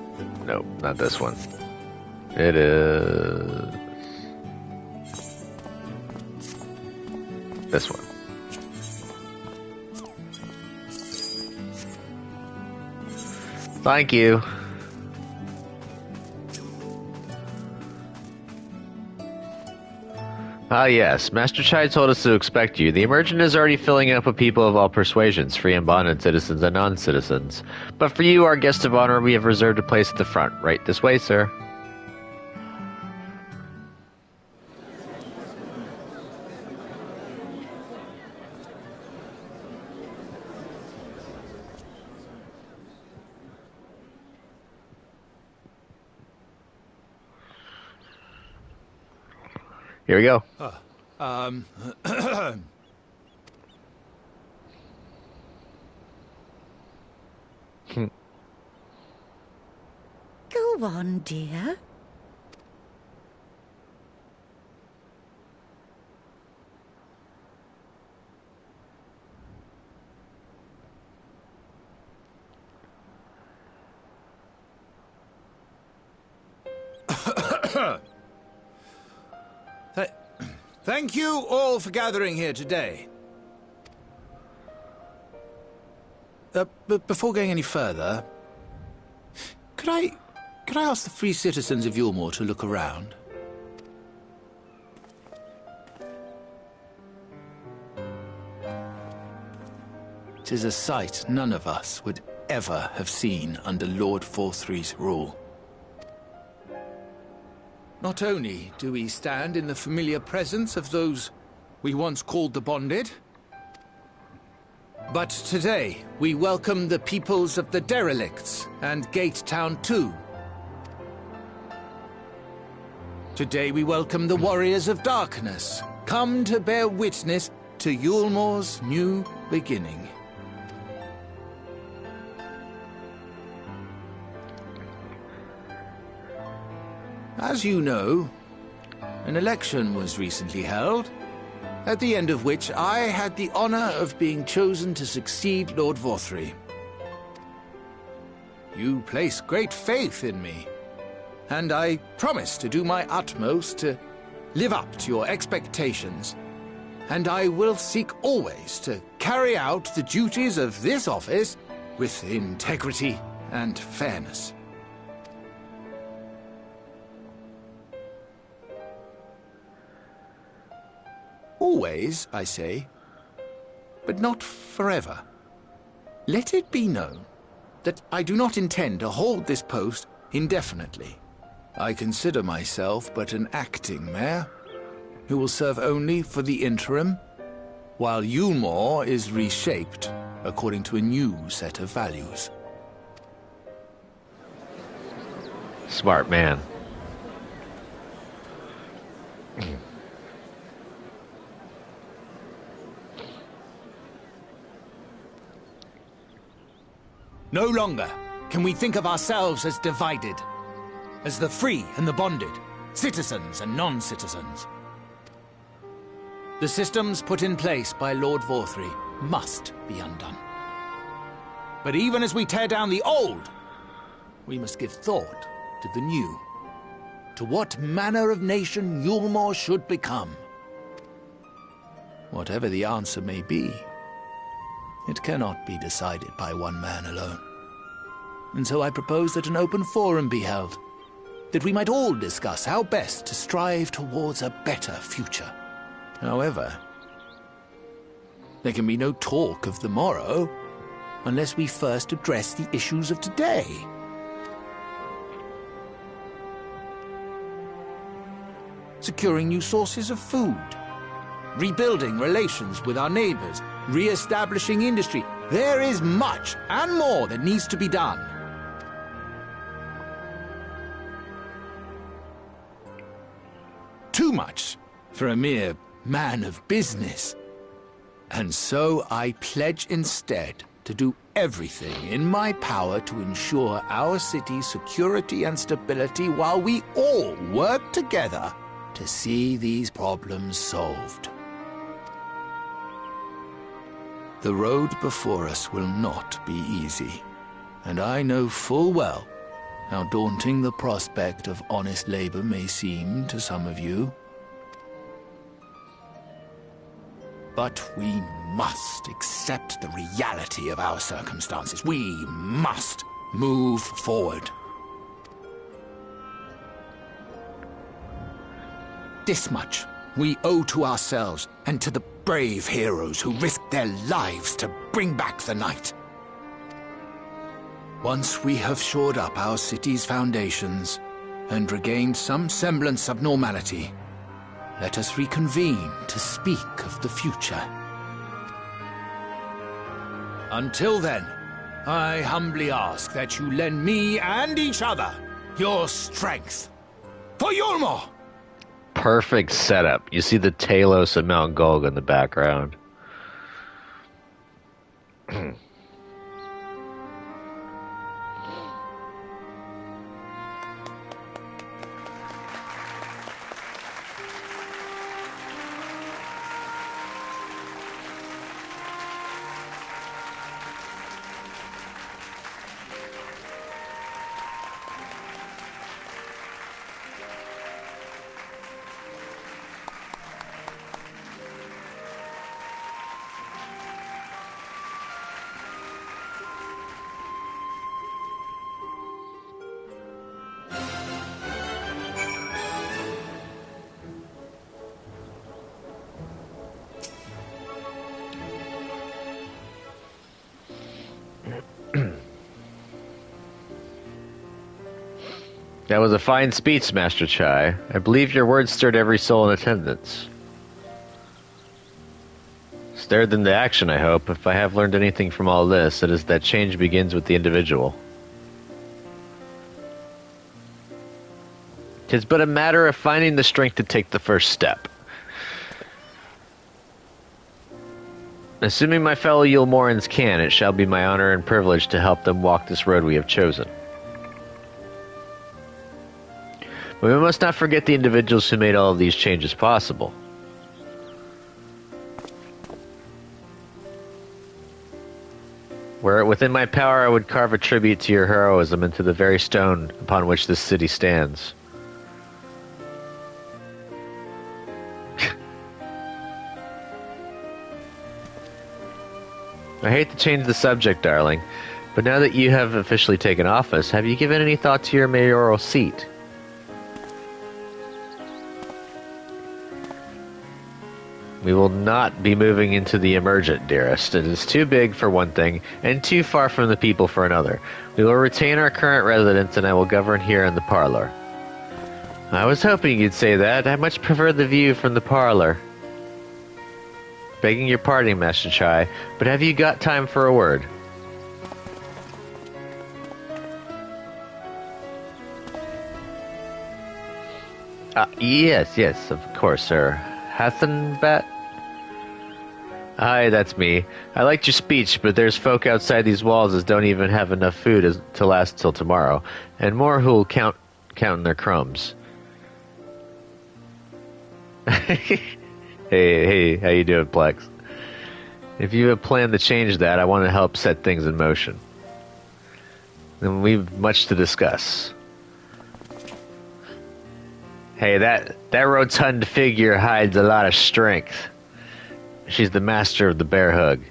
Nope, not this one. It is... this one. Thank you. Ah yes, Master Chai told us to expect you. The Emergent is already filling up with people of all persuasions, free and bonded citizens and non-citizens. But for you, our guest of honor, we have reserved a place at the front. Right this way, sir. Here we go. Go on, dear. Thank you all for gathering here today. But before going any further, could I ask the free citizens of Yulmore to look around? Tis a sight none of us would ever have seen under Lord Forthry's rule. Not only do we stand in the familiar presence of those we once called the Bonded, but today we welcome the peoples of the Derelicts and Gate Town too. Today we welcome the Warriors of Darkness, come to bear witness to Yulmore's new beginning. As you know, an election was recently held, at the end of which I had the honor of being chosen to succeed Lord Forthry. You place great faith in me, and I promise to do my utmost to live up to your expectations, and I will seek always to carry out the duties of this office with integrity and fairness. Always, I say, but not forever. Let it be known that I do not intend to hold this post indefinitely. I consider myself but an acting mayor, who will serve only for the interim, while Yulmore is reshaped according to a new set of values. Smart man. No longer can we think of ourselves as divided, as the free and the bonded, citizens and non-citizens. The systems put in place by Lord Forthry must be undone. But even as we tear down the old, we must give thought to the new, to what manner of nation Yulmore should become. Whatever the answer may be, it cannot be decided by one man alone. And so I propose that an open forum be held, that we might all discuss how best to strive towards a better future. However, there can be no talk of the morrow unless we first address the issues of today. Securing new sources of food, rebuilding relations with our neighbors, re-establishing industry. There is much and more that needs to be done. Too much for a mere man of business. And so I pledge instead to do everything in my power to ensure our city's security and stability while we all work together to see these problems solved. The road before us will not be easy, and I know full well how daunting the prospect of honest labor may seem to some of you. But we must accept the reality of our circumstances. We must move forward. This much we owe to ourselves and to the brave heroes who risked their lives to bring back the night. Once we have shored up our city's foundations and regained some semblance of normality, let us reconvene to speak of the future. Until then, I humbly ask that you lend me and each other your strength. For Yulmore! perfect setup. You see the Talos and Mount Golg in the background. That was a fine speech, Master Chai. I believe your words stirred every soul in attendance. Stirred them to action, I hope. If I have learned anything from all this, it is that change begins with the individual. 'Tis but a matter of finding the strength to take the first step. Assuming my fellow Yulmorans can, it shall be my honor and privilege to help them walk this road we have chosen. But we must not forget the individuals who made all of these changes possible. Were it within my power, I would carve a tribute to your heroism into the very stone upon which this city stands. I hate to change the subject, darling, but now that you have officially taken office, have you given any thought to your mayoral seat? We will not be moving into the Emergent, dearest. It is too big for one thing, and too far from the people for another. We will retain our current residence, and I will govern here in the parlor. I was hoping you'd say that. I much prefer the view from the parlor. Begging your pardon, Master Chai, but have you got time for a word? Yes, of course, sir. Hathenbat? Aye, that's me. I liked your speech, but there's folk outside these walls that don't even have enough food to last till tomorrow, and more who'll counting their crumbs. Hey, how you doing, Plex? If you have planned to change that, I want to help set things in motion. And we've much to discuss. Hey, that rotund figure hides a lot of strength. She's the master of the bear hug.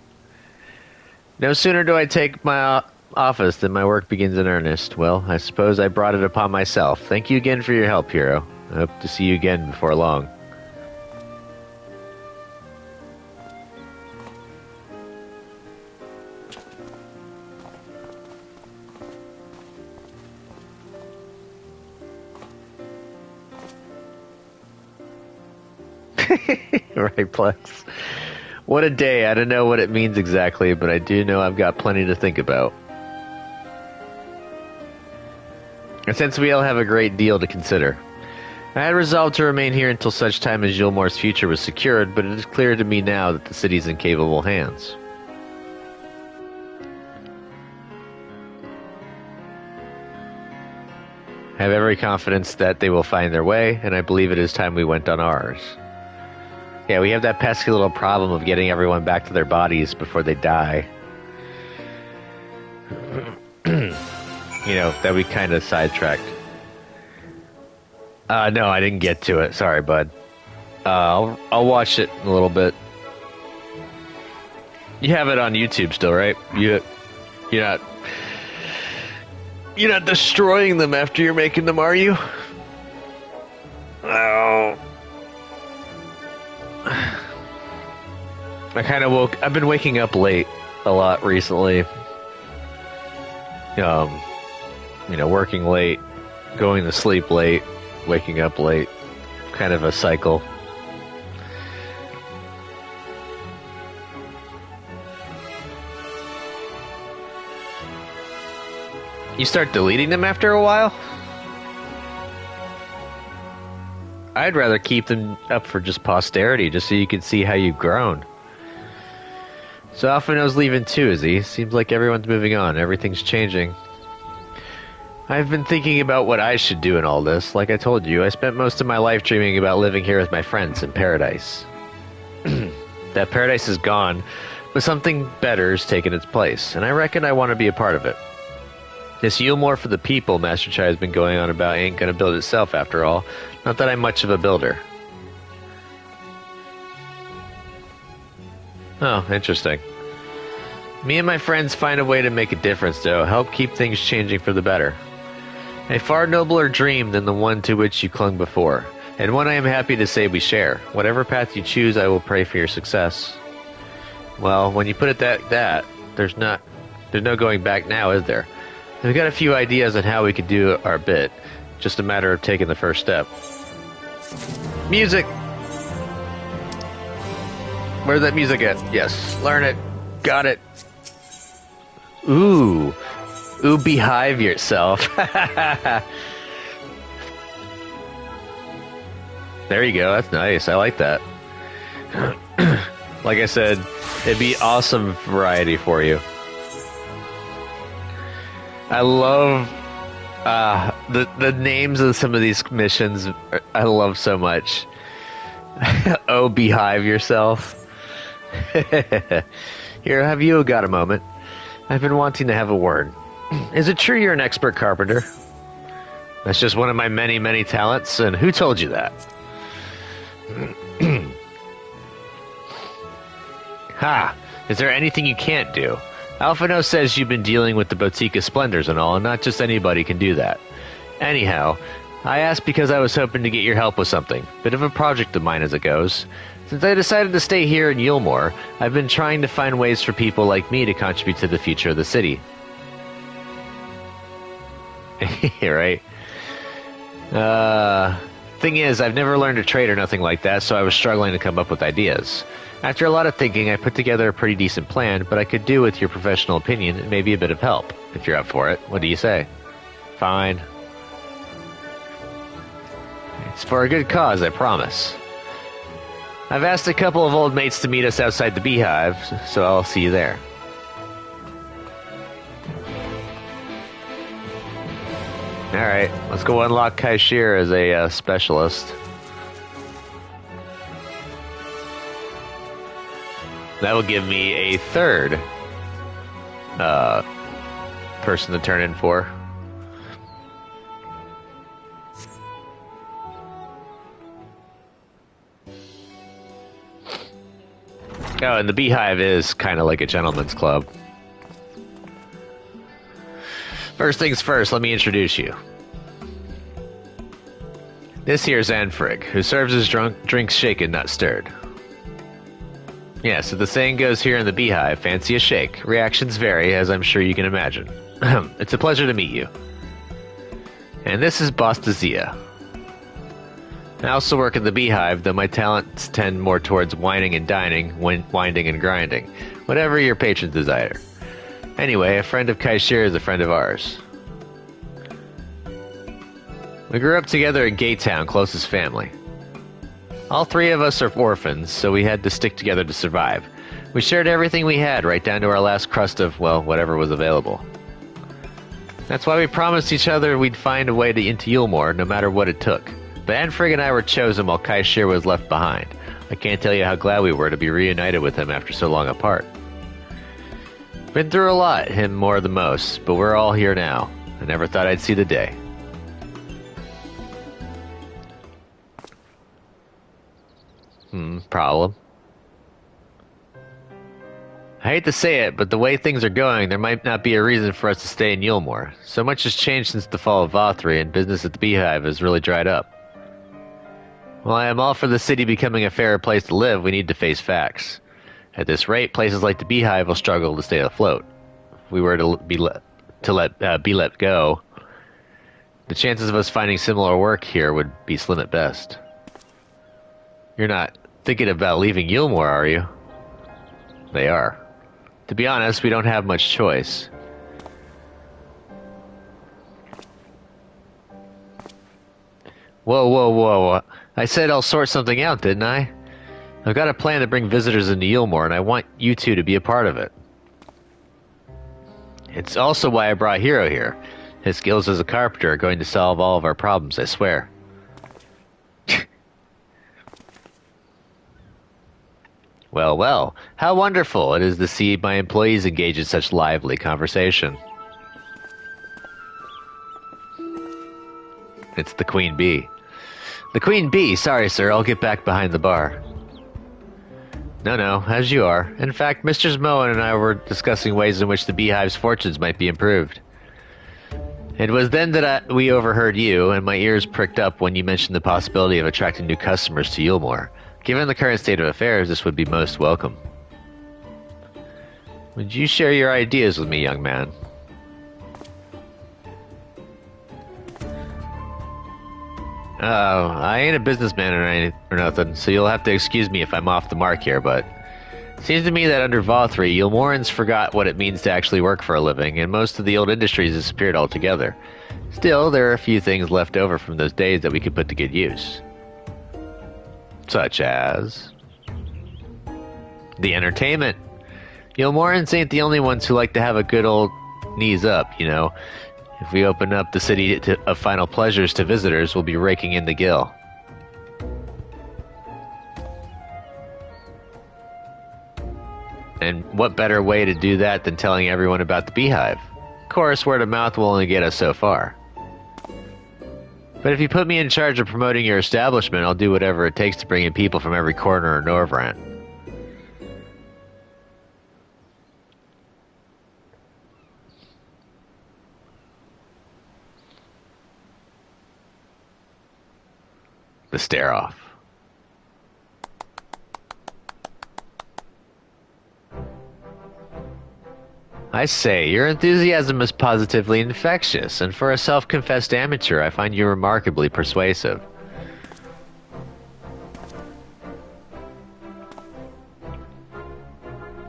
No sooner do I take my office than my work begins in earnest. Well, I suppose I brought it upon myself. Thank you again for your help, hero. I hope to see you again before long. Right, Plex. What a day. I don't know what it means exactly, but I do know I've got plenty to think about. And since we all have a great deal to consider, I had resolved to remain here until such time as Yulmor's future was secured, but it is clear to me now that the city's in capable hands. I have every confidence that they will find their way, and I believe it is time we went on ours. Yeah, we have that pesky little problem of getting everyone back to their bodies before they die. You know, that we kind of sidetracked. No, I didn't get to it. Sorry, bud. I'll watch it in a little bit. You have it on YouTube still, right? You're not destroying them after you're making them, are you? Oh. I've been waking up late a lot recently. Working late, going to sleep late, waking up late. Kind of a cycle. You start deleting them after a while? I'd rather keep them up for just posterity, just so you can see how you've grown. So Alphino's leaving too, is he? Seems like everyone's moving on. Everything's changing. I've been thinking about what I should do in all this. Like I told you, I spent most of my life dreaming about living here with my friends in paradise. That paradise is gone, but something better's taken its place, and I reckon I want to be a part of it. This Yulmore for the people Master Chai has been going on about ain't gonna build itself after all. Not that I'm much of a builder. Oh, interesting. Me and my friends find a way to make a difference, though. Help keep things changing for the better. A far nobler dream than the one to which you clung before, and one I am happy to say we share. Whatever path you choose, I will pray for your success. Well, when you put it that, there's no going back now, is there? We've got a few ideas on how we could do our bit. Just a matter of taking the first step. Music! Where's that music at? Yes, learn it. Got it. Ooh. Ooh, behave yourself. There you go, that's nice. I like that. Like I said, it'd be awesome variety for you. I love the names of some of these missions. I love so much. Oh, behave yourself. Here, have you got a moment? I've been wanting to have a word. Is it true you're an expert carpenter? That's just one of my many, many talents, and who told you that? Ha! Is there anything you can't do? Alphino says you've been dealing with the Botica Splendors and all, and not just anybody can do that. Anyhow, I asked because I was hoping to get your help with something. Bit of a project of mine as it goes. Since I decided to stay here in Yulmore, I've been trying to find ways for people like me to contribute to the future of the city. Right? Thing is, I've never learned a trade or nothing like that, so I was struggling to come up with ideas. After a lot of thinking, I put together a pretty decent plan, but I could do with your professional opinion and maybe a bit of help, if you're up for it. What do you say? Fine. It's for a good cause, I promise. I've asked a couple of old mates to meet us outside the beehive, so I'll see you there. Alright, let's go unlock Kaishir as a specialist. That will give me a third person to turn in for. Oh, and the beehive is kind of like a gentleman's club. First things first, let me introduce you. This here's Anfrig, who serves his drinks shaken, not stirred. Yeah, so the saying goes here in the beehive, fancy a shake. Reactions vary, as I'm sure you can imagine. It's a pleasure to meet you. And this is Boss Dazia. I also work in the beehive, though my talents tend more towards whining and dining, winding and grinding. Whatever your patrons desire. Anyway, a friend of Kaishir is a friend of ours. We grew up together in Gaytown, closest family. All three of us are orphans, so we had to stick together to survive. We shared everything we had, right down to our last crust of, well, whatever was available. That's why we promised each other we'd find a way to into Yulmore, no matter what it took. But Anfrig and I were chosen while Kaishir was left behind. I can't tell you how glad we were to be reunited with him after so long apart. Been through a lot, him more than most, but we're all here now. I never thought I'd see the day. Problem. I hate to say it, but the way things are going, there might not be a reason for us to stay in Yulmore. So much has changed since the fall of Vothri, and business at the Beehive has really dried up. While I am all for the city becoming a fairer place to live, we need to face facts. At this rate, places like the Beehive will struggle to stay afloat. If we were to be let go, the chances of us finding similar work here would be slim at best. You're not thinking about leaving Yulmore, are you? They are. To be honest, we don't have much choice. Whoa, whoa, whoa. I said I'll sort something out, didn't I? I've got a plan to bring visitors into Yulmore, and I want you two to be a part of it. It's also why I brought Hero here. His skills as a carpenter are going to solve all of our problems, I swear. Well, well, how wonderful it is to see my employees engage in such lively conversation. It's the Queen Bee. The Queen Bee, sorry sir, I'll get back behind the bar. No, as you are. In fact, Mr. Moen and I were discussing ways in which the beehive's fortunes might be improved. It was then that we overheard you, and my ears pricked up when you mentioned the possibility of attracting new customers to Yulmore. Given the current state of affairs, this would be most welcome. Would you share your ideas with me, young man? Oh, I ain't a businessman or nothing, so you'll have to excuse me if I'm off the mark here, but it seems to me that under Vothri, Yulmorans forgot what it means to actually work for a living, and most of the old industries disappeared altogether. Still, there are a few things left over from those days that we could put to good use. Such as the entertainment. Yulmorans ain't the only ones who like to have a good old knees up, you know. If we open up the city of final pleasures to visitors, we'll be raking in the gill. And what better way to do that than telling everyone about the beehive? Of course, word of mouth will only get us so far. But if you put me in charge of promoting your establishment, I'll do whatever it takes to bring in people from every corner of Norvrant. The stare-off. I say, your enthusiasm is positively infectious, and for a self-confessed amateur, I find you remarkably persuasive.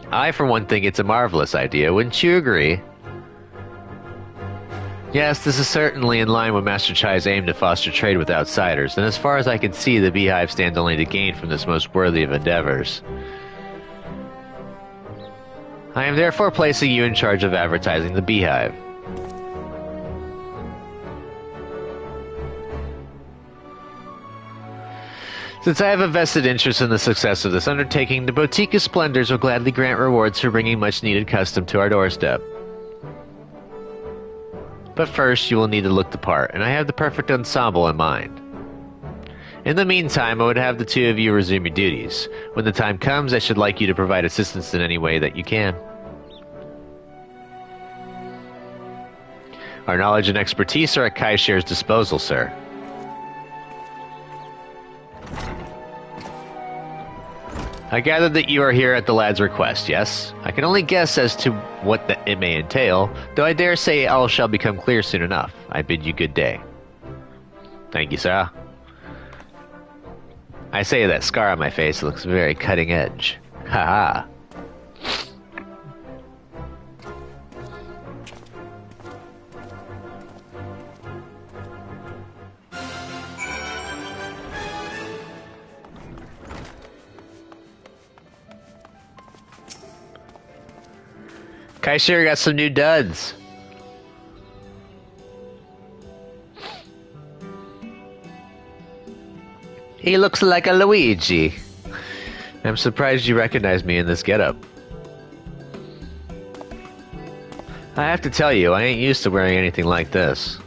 I, for one, think it's a marvelous idea. Wouldn't you agree? Yes, this is certainly in line with Master Chai's aim to foster trade with outsiders, and as far as I can see, the beehive stands only to gain from this most worthy of endeavors. I am therefore placing you in charge of advertising the beehive. Since I have a vested interest in the success of this undertaking, the Boutique of Splendors will gladly grant rewards for bringing much-needed custom to our doorstep. But first, you will need to look the part, and I have the perfect ensemble in mind. In the meantime, I would have the two of you resume your duties. When the time comes, I should like you to provide assistance in any way that you can. Our knowledge and expertise are at Kaishir's disposal, sir. I gather that you are here at the lad's request, yes? I can only guess as to what it may entail, though I dare say all shall become clear soon enough. I bid you good day. Thank you, sir. I say that scar on my face looks very cutting edge. Ha ha. Kaishir got some new duds. He looks like a Luigi. I'm surprised you recognize me in this getup. I have to tell you, I ain't used to wearing anything like this.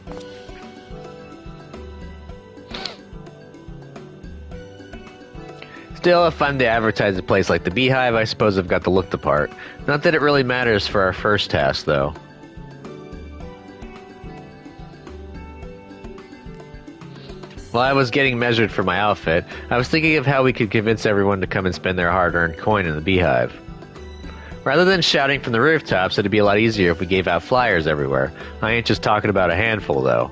Still, if I'm to advertise a place like the Beehive, I suppose I've got to look the part. Not that it really matters for our first task, though. While I was getting measured for my outfit, I was thinking of how we could convince everyone to come and spend their hard-earned coin in the Beehive. Rather than shouting from the rooftops, it'd be a lot easier if we gave out flyers everywhere. I ain't just talking about a handful, though.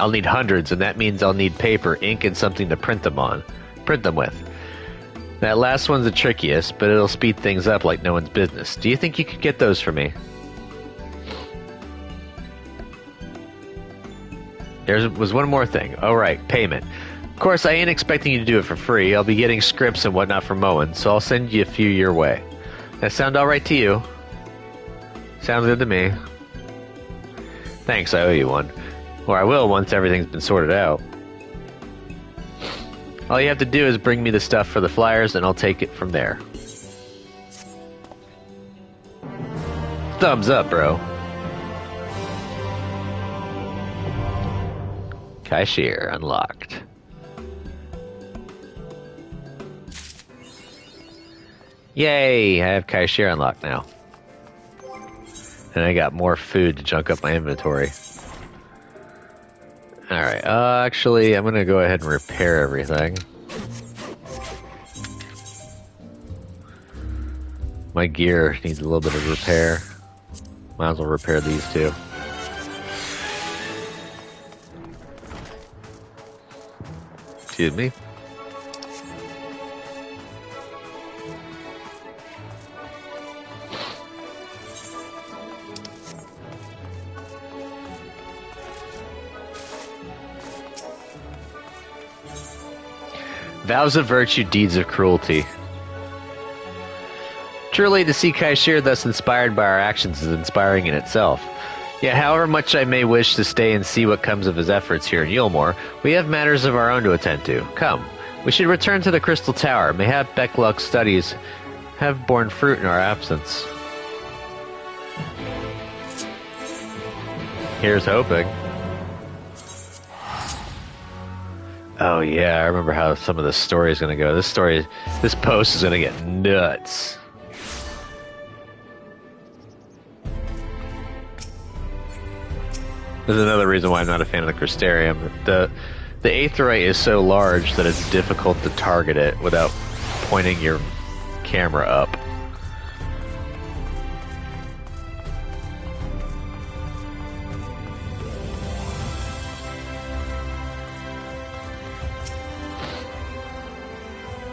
I'll need hundreds, and that means I'll need paper, ink, and something to print them with. That last one's the trickiest, but it'll speed things up like no one's business. Do you think you could get those for me? There was one more thing. Oh, right, payment. Of course, I ain't expecting you to do it for free. I'll be getting scripts and whatnot from Moen, so I'll send you a few your way. That sound alright to you? Sounds good to me. Thanks, I owe you one. Or I will once everything's been sorted out. All you have to do is bring me the stuff for the flyers, and I'll take it from there. Thumbs up, bro. Cashier unlocked. Yay! I have cashier unlocked now. And I got more food to junk up my inventory. Alright, actually, I'm gonna go ahead and repair everything. My gear needs a little bit of repair. Might as well repair these two. Excuse me. Vows of virtue, deeds of cruelty. Truly, to see Kaishir thus inspired by our actions is inspiring in itself. Yet, however much I may wish to stay and see what comes of his efforts here in Yulmore, we have matters of our own to attend to. Come, we should return to the Crystal Tower. Mayhap Beckluck's studies have borne fruit in our absence. Here's hoping. Oh yeah, I remember how some of this story is going to go. This post is going to get nuts. There's another reason why I'm not a fan of the Crystarium. The Aetheryte is so large that it's difficult to target it without pointing your camera up.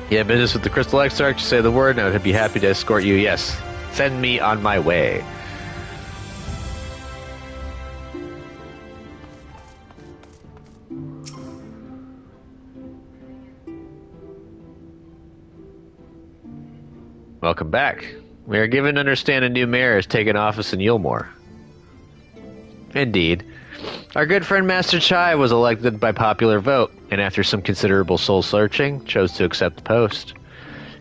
Yeah, business with the Crystal Exarch. Say the word, and I would be happy to escort you. Yes, send me on my way. Welcome back. We are given to understand a new mayor has taken office in Yulmore. Indeed. Our good friend Master Chai was elected by popular vote, and after some considerable soul-searching, chose to accept the post.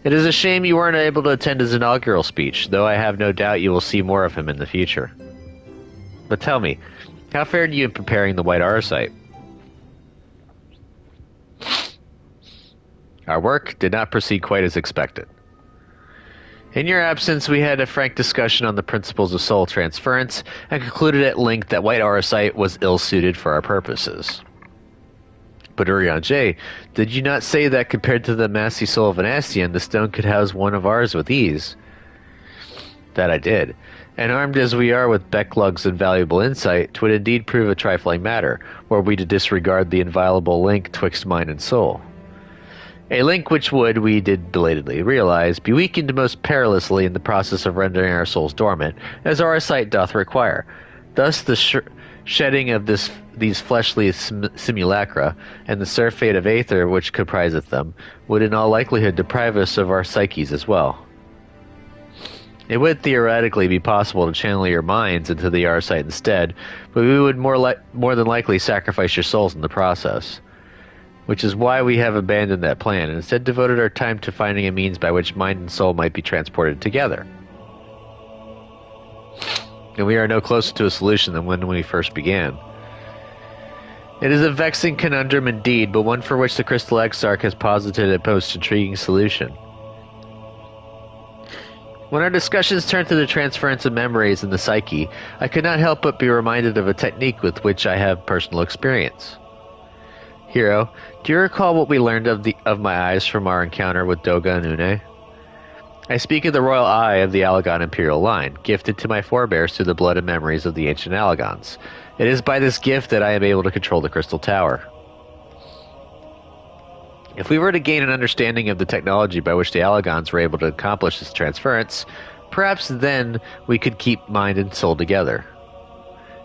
It is a shame you weren't able to attend his inaugural speech, though I have no doubt you will see more of him in the future. But tell me, how fared you in preparing the White Arasite? Our work did not proceed quite as expected. In your absence, we had a frank discussion on the principles of soul transference, and concluded at length that White Arasite was ill-suited for our purposes. But Urianger, did you not say that compared to the massy soul of an Ascian, the stone could house one of ours with ease? That I did. And armed as we are with Becklug's invaluable insight, 'twould indeed prove a trifling matter, were we to disregard the inviolable link twixt mind and soul. A link which would, we did belatedly realize, be weakened most perilously in the process of rendering our souls dormant, as our sight doth require. Thus the shedding of these fleshly simulacra, and the surfeit of aether which compriseth them, would in all likelihood deprive us of our psyches as well. It would theoretically be possible to channel your minds into the Arasite instead, but we would more than likely sacrifice your souls in the process. Which is why we have abandoned that plan, and instead devoted our time to finding a means by which mind and soul might be transported together. And we are no closer to a solution than when we first began. It is a vexing conundrum indeed, but one for which the Crystal Exarch has posited a most intriguing solution. When our discussions turned to the transference of memories in the psyche, I could not help but be reminded of a technique with which I have personal experience. Hero, do you recall what we learned of my eyes from our encounter with Doga and Une? I speak of the royal eye of the Allagan Imperial line, gifted to my forebears through the blood and memories of the ancient Allagans. It is by this gift that I am able to control the Crystal Tower. If we were to gain an understanding of the technology by which the Allagans were able to accomplish this transference, perhaps then we could keep mind and soul together.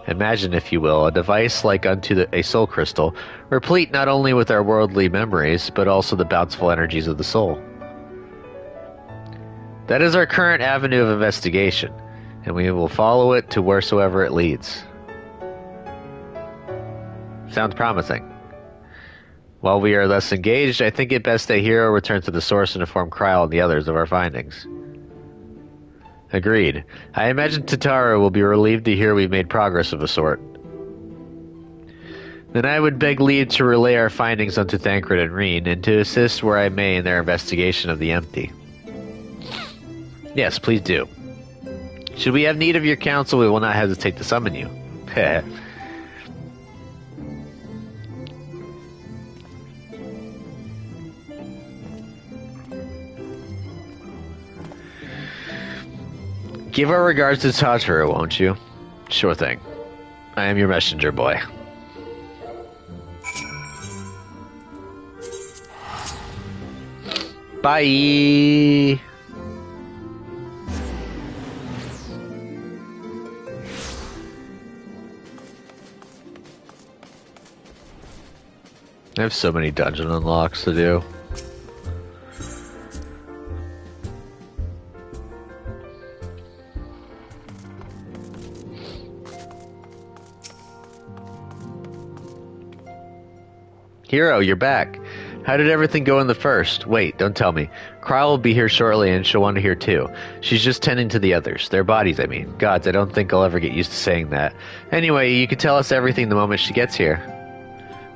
Imagine, if you will, a device like unto a soul crystal, replete not only with our worldly memories, but also the bountiful energies of the soul. That is our current avenue of investigation, and we will follow it to wheresoever it leads. Sounds promising. While we are thus engaged, I think it best that Hero return to the source and inform Kryl and the others of our findings. Agreed. I imagine Tataru will be relieved to hear we've made progress of a sort. Then I would beg leave to relay our findings unto Thancred and Reen, and to assist where I may in their investigation of the empty. Yes, please do. Should we have need of your counsel, we will not hesitate to summon you. Give our regards to Tataru, won't you? Sure thing. I am your messenger boy. Bye! I have so many dungeon unlocks to do. Hero, you're back. How did everything go in the first? Wait, don't tell me. Kryl will be here shortly and she'll want to hear too. She's just tending to the others. Their bodies, I mean. Gods, I don't think I'll ever get used to saying that. Anyway, you can tell us everything the moment she gets here.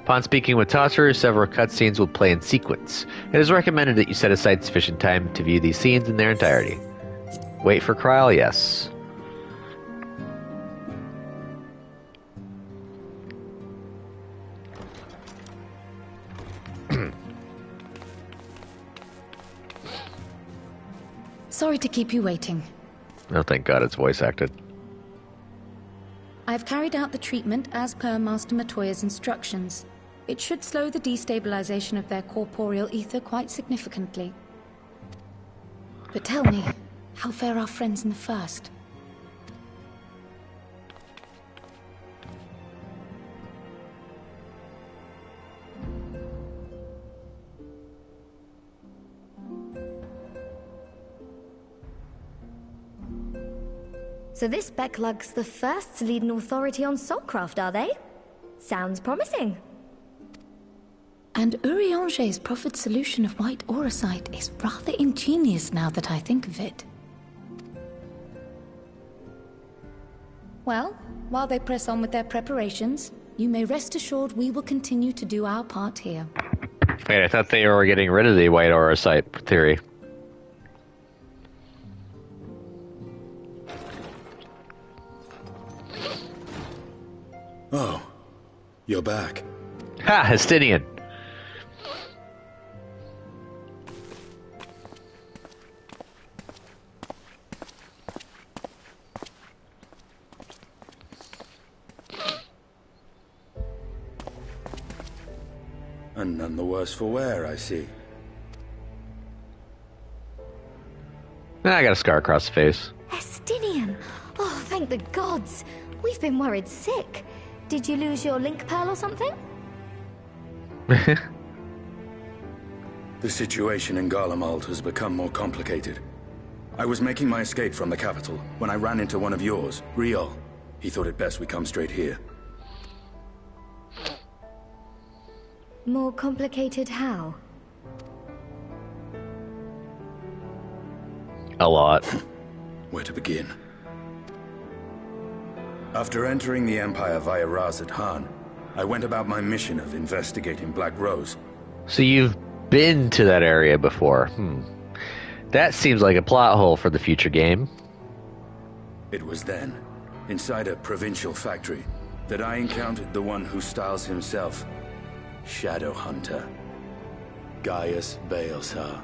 Upon speaking with Tataru, several cutscenes will play in sequence. It is recommended that you set aside sufficient time to view these scenes in their entirety. Wait for Kryl, yes. Sorry to keep you waiting. Oh, thank God it's voice acted. I've carried out the treatment as per Master Matoya's instructions. It should slow the destabilization of their corporeal ether quite significantly. But tell me, how fare our friends in the first? So this Becklug's the first to lead an authority on soulcraft, are they? Sounds promising. And Urianger's proffered solution of white auracite is rather ingenious now that I think of it. Well, while they press on with their preparations, you may rest assured we will continue to do our part here. Wait, I thought they were getting rid of the white auracite theory. Oh, you're back. Ha! Hestinian! And none the worse for wear, I see. I got a scar across the face. Estinian! Oh, thank the gods! We've been worried sick. Did you lose your link pearl or something? The situation in Garlemald has become more complicated. I was making my escape from the capital when I ran into one of yours, Riol. He thought it best we come straight here. More complicated how? A lot. Where to begin? After entering the Empire via Razad Han, I went about my mission of investigating Black Rose. So you've been to that area before. That seems like a plot hole for the future game. It was then, inside a provincial factory, that I encountered the one who styles himself Shadow Hunter, Gaius Baelsar.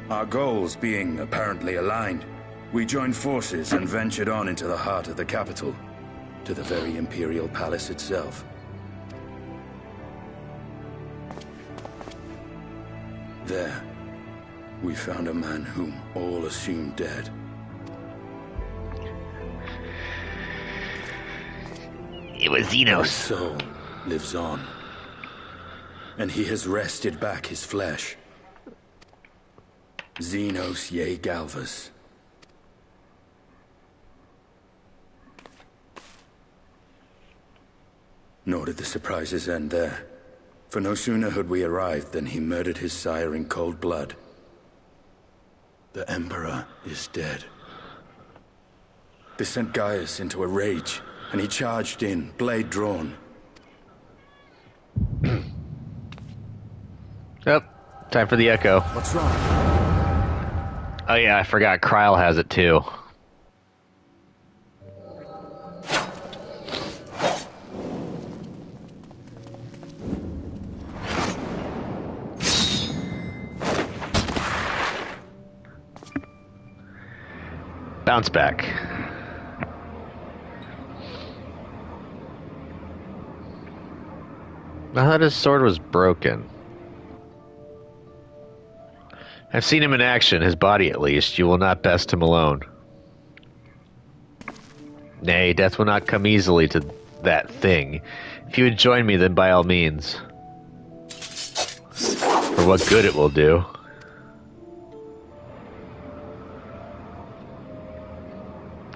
Our goals being apparently aligned, we joined forces and ventured on into the heart of the capital, to the very Imperial Palace itself. There, we found a man whom all assumed dead. It was My Xenos. soul lives on, and he has wrested back his flesh. Xenos ye Galvus. Nor did the surprises end there. For no sooner had we arrived than he murdered his sire in cold blood. The Emperor is dead. This sent Gaius into a rage, and he charged in, blade drawn. Oh, time for the echo. What's wrong? Oh yeah, I forgot Kryle has it too. Bounce back. I thought his sword was broken. I've seen him in action, his body at least. You will not best him alone. Nay, death will not come easily to that thing. If you would join me, then by all means. For what good it will do.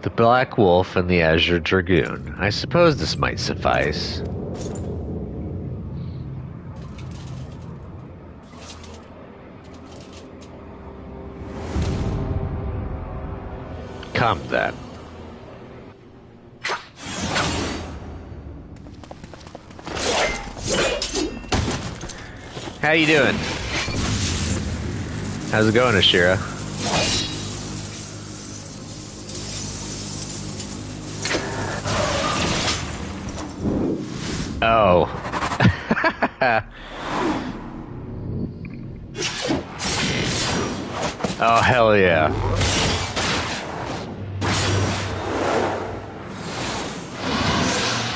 The Black Wolf and the Azure Dragoon. I suppose this might suffice. Come then. How you doing? How's it going, Ashira? Oh. Oh, hell yeah.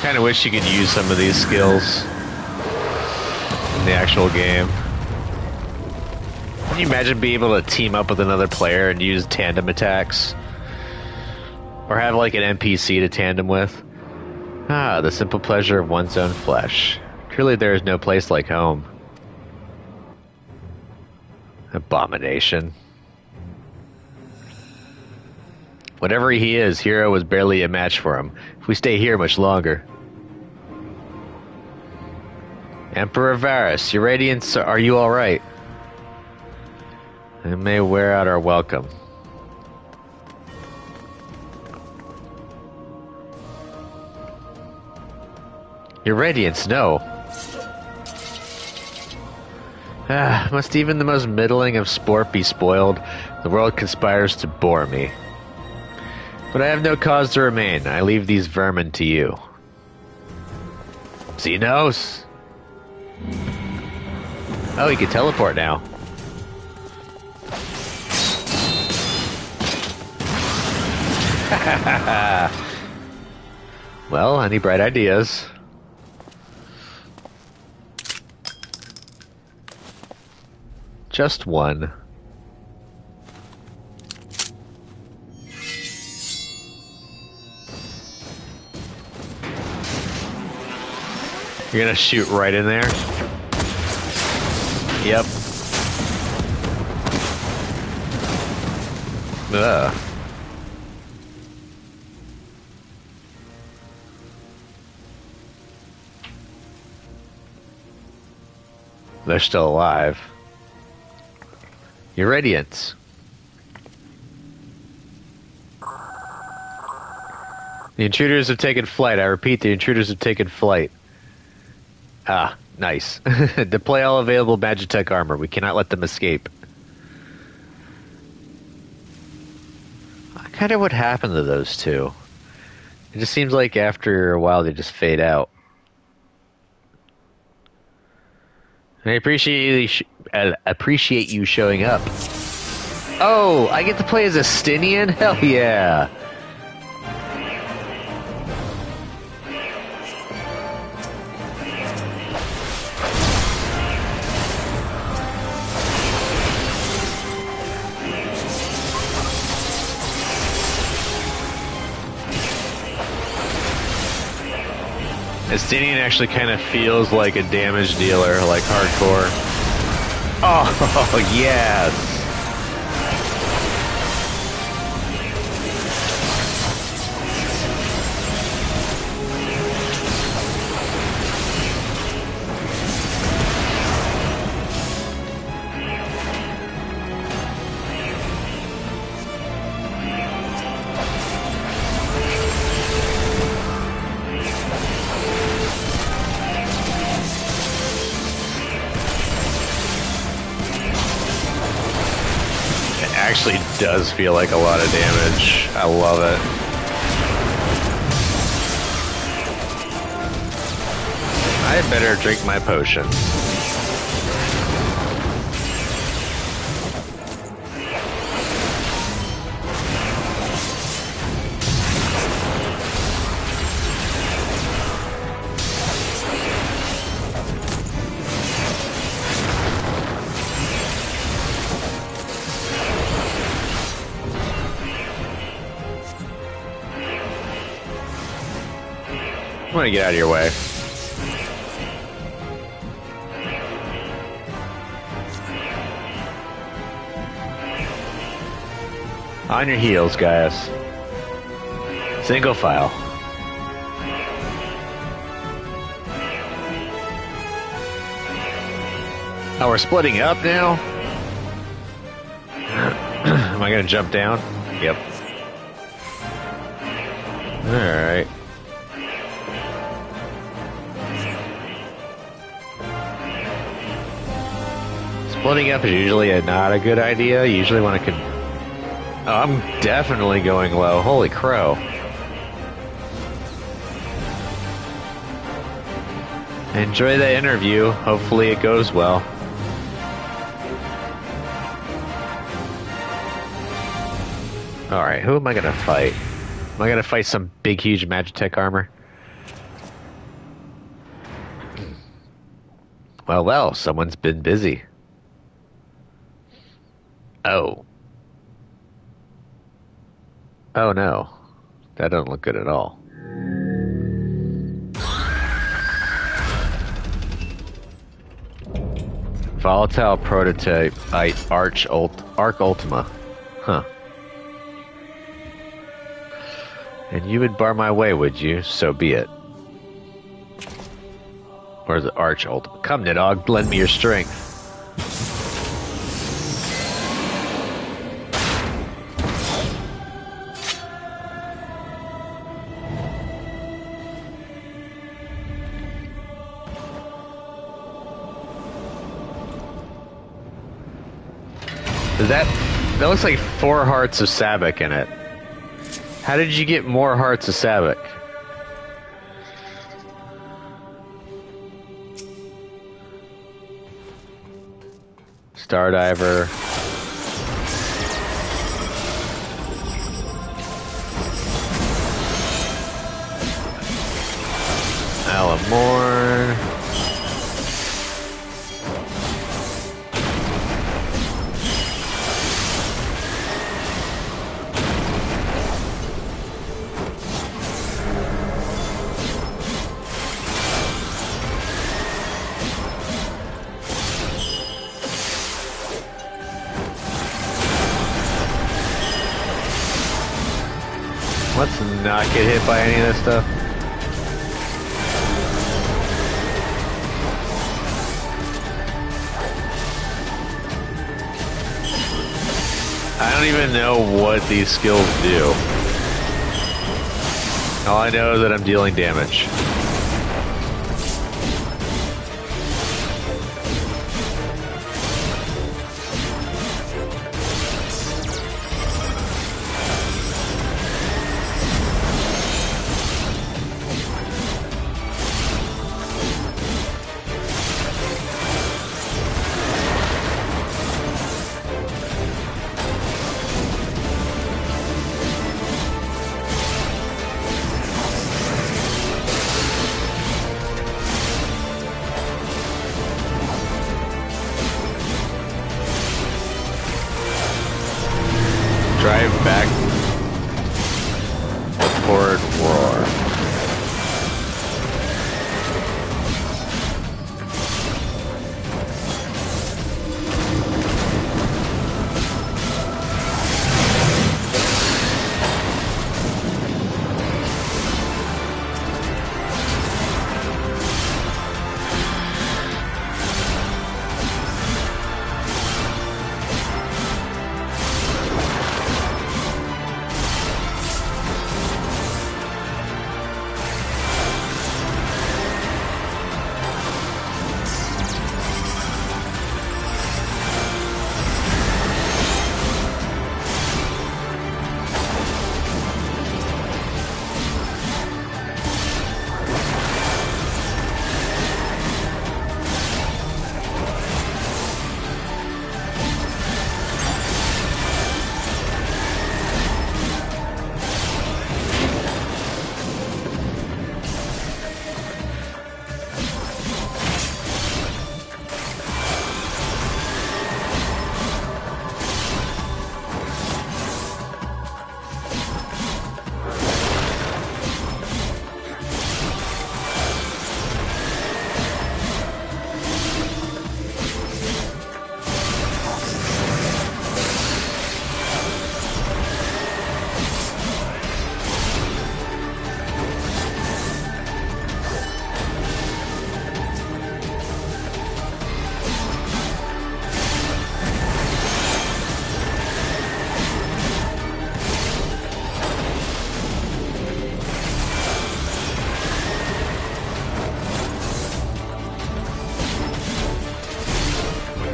Kinda wish you could use some of these skills in the actual game. Can you imagine being able to team up with another player and use tandem attacks? Or have like an NPC to tandem with? Ah, the simple pleasure of one's own flesh. Truly there is no place like home. Abomination. Whatever he is, Hero was barely a match for him. If we stay here much longer. Emperor Varus, your radiance, are you alright? It may wear out our welcome. Your radiance, no. Ah, must even the most middling of sport be spoiled? The world conspires to bore me. But I have no cause to remain. I leave these vermin to you. Xenos! Oh, he can teleport now. Well, any bright ideas? Just one. You're gonna shoot right in there? Yep. Ugh. They're still alive. Your radiance. The intruders have taken flight. I repeat, the intruders have taken flight. Ah, nice. Deploy all available Magitech armor. We cannot let them escape. I kind of what happened to those two. It just seems like after a while they just fade out. And I appreciate you showing up. Oh, I get to play as a Stinian? Hell yeah! Estinian actually kind of feels like a damage dealer, like hardcore. Oh, yes! Actually does feel like a lot of damage. I love it. I better drink my potion. I'm gonna get out of your way. On your heels, guys. Single file. Oh, we're splitting up now? Am I gonna jump down? Yep. Alright. Splitting up is usually not a good idea. Usually when I can... Oh, I'm definitely going low. Holy crow. Enjoy the interview. Hopefully it goes well. Alright, who am I gonna fight? Am I gonna fight some big, huge Magitech armor? Well, someone's been busy. Oh. Oh no. That doesn't look good at all. Volatile prototype Arc Ultima. Huh. And you would bar my way, would you? So be it. Or is it Arch Ultima? Come, Nidog, lend me your strength. That looks like 4 hearts of Sabak in it. How did you get more hearts of Sabak? Stardiver. Alamorn. Let's not get hit by any of this stuff. I don't even know what these skills do. All I know is that I'm dealing damage.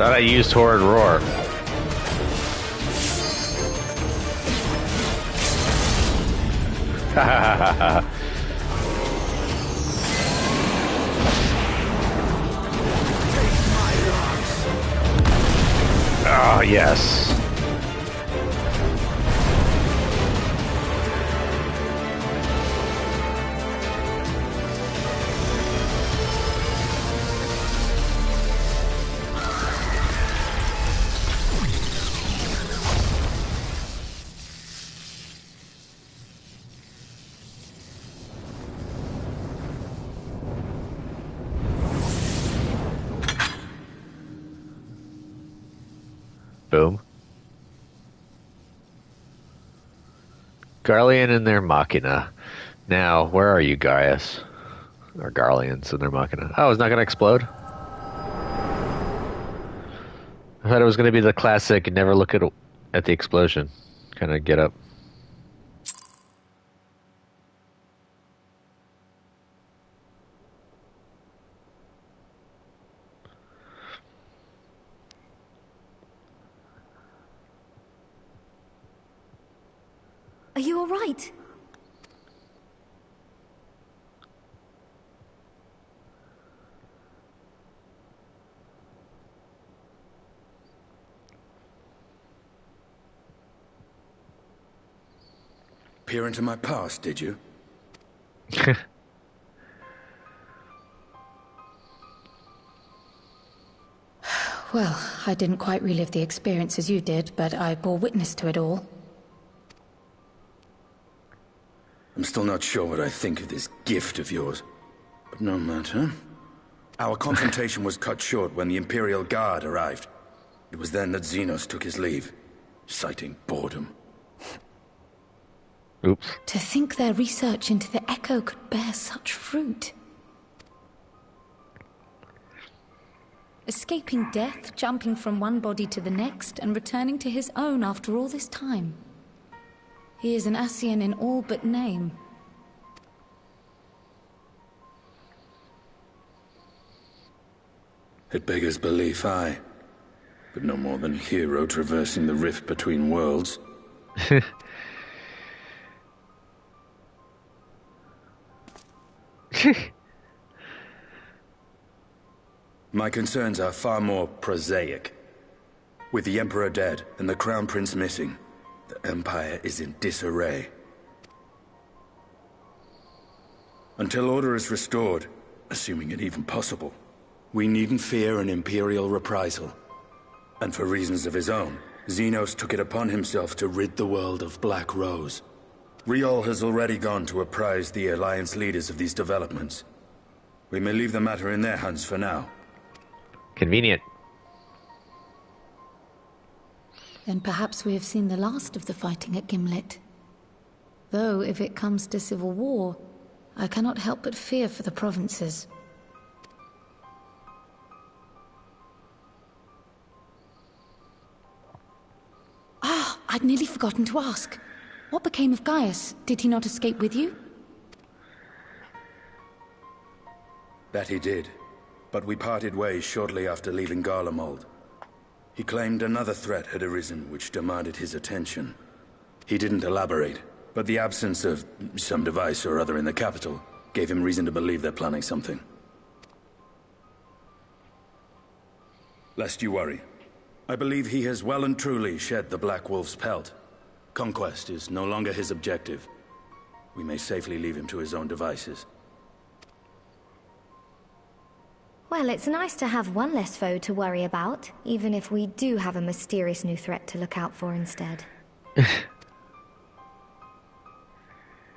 Thought I used Horrid Roar. Oh, yes. Boom. Garlean and their Machina. Now, where are you, Gaius? Or Garleans and their Machina. Oh, it's not going to explode? I thought it was going to be the classic never look at the explosion kind of get up. Are you all right? Peer into my past, did you? Well, I didn't quite relive the experience as you did, but I bore witness to it all. I'm still not sure what I think of this gift of yours. But no matter. Our confrontation was cut short when the Imperial Guard arrived. It was then that Xenos took his leave, citing boredom. Oops. To think their research into the Echo could bear such fruit. Escaping death, jumping from one body to the next, and returning to his own after all this time. He is an Ascian in all but name. It beggars belief, aye. But no more than a hero traversing the rift between worlds. My concerns are far more prosaic. With the Emperor dead and the Crown Prince missing, the Empire is in disarray. Until order is restored, assuming it even possible, we needn't fear an Imperial reprisal. And for reasons of his own, Xenos took it upon himself to rid the world of Black Rose. Riol has already gone to apprise the Alliance leaders of these developments. We may leave the matter in their hands for now. Convenient. Then perhaps we have seen the last of the fighting at Gimlet. Though, if it comes to civil war, I cannot help but fear for the provinces. Ah, I'd nearly forgotten to ask. What became of Gaius? Did he not escape with you? That he did, but we parted ways shortly after leaving Garlemald. He claimed another threat had arisen which demanded his attention. He didn't elaborate, but the absence of some device or other in the capital gave him reason to believe they're planning something. Lest you worry, I believe he has well and truly shed the Black Wolf's pelt. Conquest is no longer his objective. We may safely leave him to his own devices. Well, it's nice to have one less foe to worry about, even if we do have a mysterious new threat to look out for instead.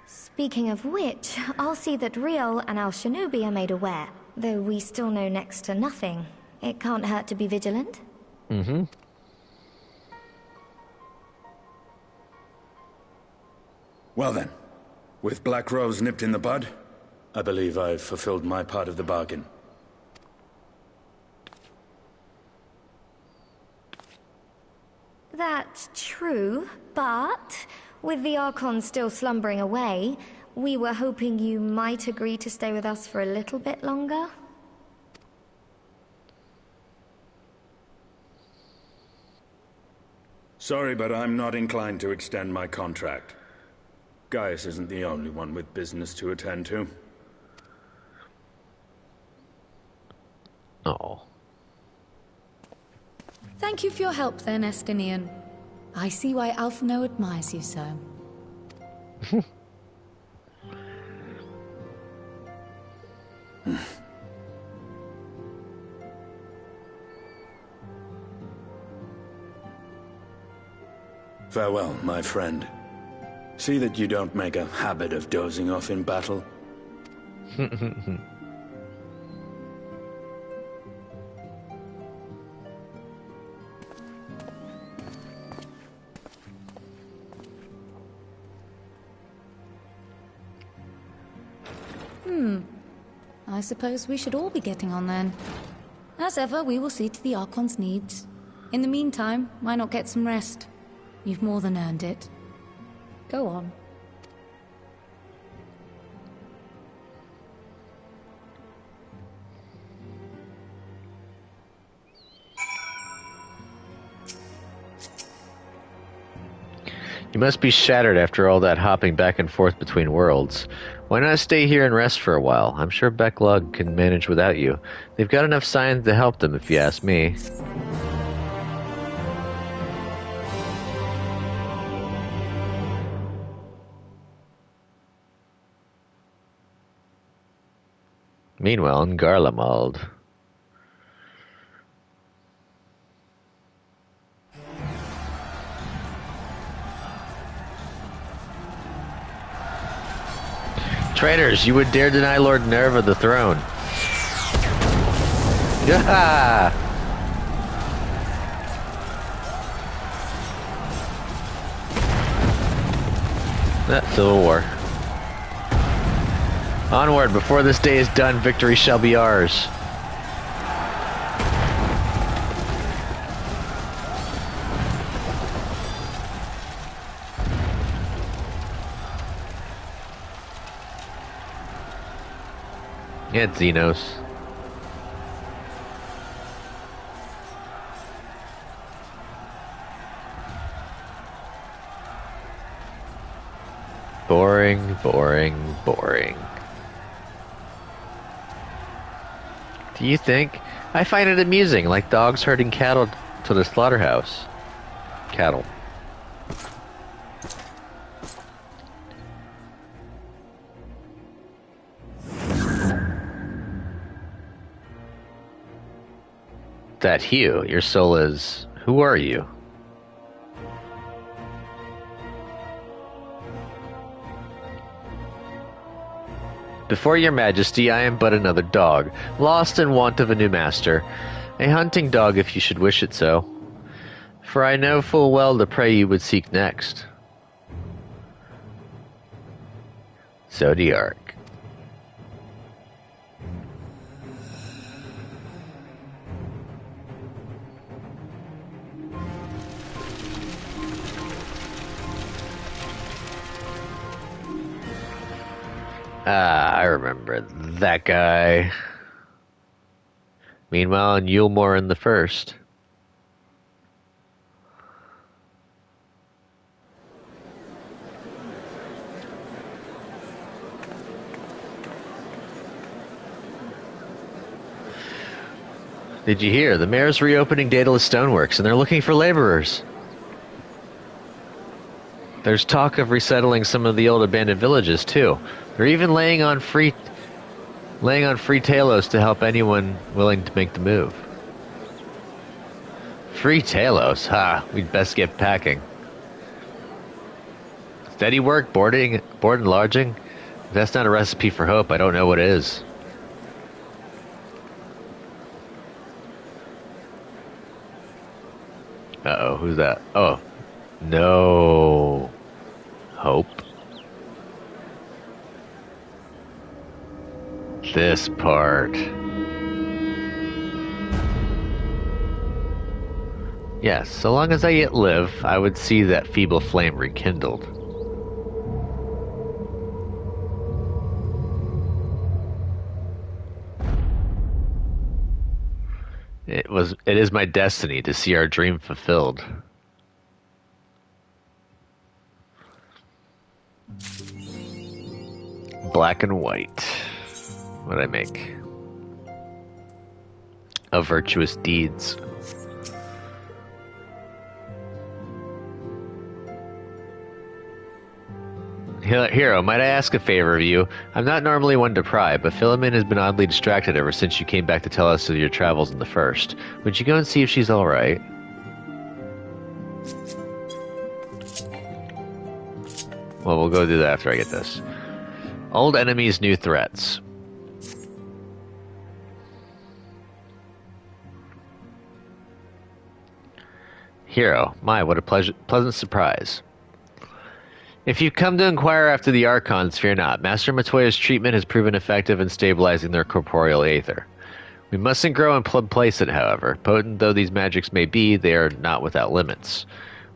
Speaking of which, I'll see that Riol and Al Shinobi are made aware. Though we still know next to nothing, it can't hurt to be vigilant. Mm-hmm. Well then, with Black Rose nipped in the bud, I believe I've fulfilled my part of the bargain. That's true, but with the Archon still slumbering away, we were hoping you might agree to stay with us for a little bit longer. Sorry, but I'm not inclined to extend my contract. Gaius isn't the only one with business to attend to. Oh. Thank you for your help then, Estinian. I see why Alphino admires you so. Farewell, my friend. See that you don't make a habit of dozing off in battle. I suppose we should all be getting on then. As ever, we will see to the Archon's needs. In the meantime, why not get some rest? You've more than earned it. Go on. You must be shattered after all that hopping back and forth between worlds. Why not stay here and rest for a while? I'm sure Becklug can manage without you. They've got enough science to help them, if you ask me. Meanwhile, in Garlemald. Traitors, you would dare deny Lord Nerva the throne. Yaha! Civil War. Onward, before this day is done, victory shall be ours. Yeah, Xenos. Boring, boring, boring. Do you think? I find it amusing, like dogs herding cattle to the slaughterhouse. Cattle. That Hugh, your soul is... Who are you? Before your majesty, I am but another dog, lost in want of a new master. A hunting dog, if you should wish it so. For I know full well the prey you would seek next. Zodiark. Ah, I remember that guy. Meanwhile, in Yulmore in the first. Did you hear? The mayor's reopening Daedalus Stoneworks, and they're looking for laborers. There's talk of resettling some of the old abandoned villages, too. They're even laying on free Talos to help anyone willing to make the move. Free Talos? Ha, we'd best get packing. Steady work, board and lodging? If that's not a recipe for hope, I don't know what is. Uh-oh, who's that? Oh, no. Hope. This part. Yes, so long as I yet live, I would see that feeble flame rekindled. It is my destiny to see our dream fulfilled. Black and white. What'd I make? Of virtuous deeds. Hero, might I ask a favor of you? I'm not normally one to pry, but Philemon has been oddly distracted ever since you came back to tell us of your travels in the First. Would you go and see if she's alright? Well, we'll go do that after I get this. Old enemies, new threats. Hero, my, what a pleasant surprise. If you've come to inquire after the Archons, fear not. Master Matoya's treatment has proven effective in stabilizing their corporeal aether. We mustn't grow complacent, however. Potent though these magics may be, they are not without limits.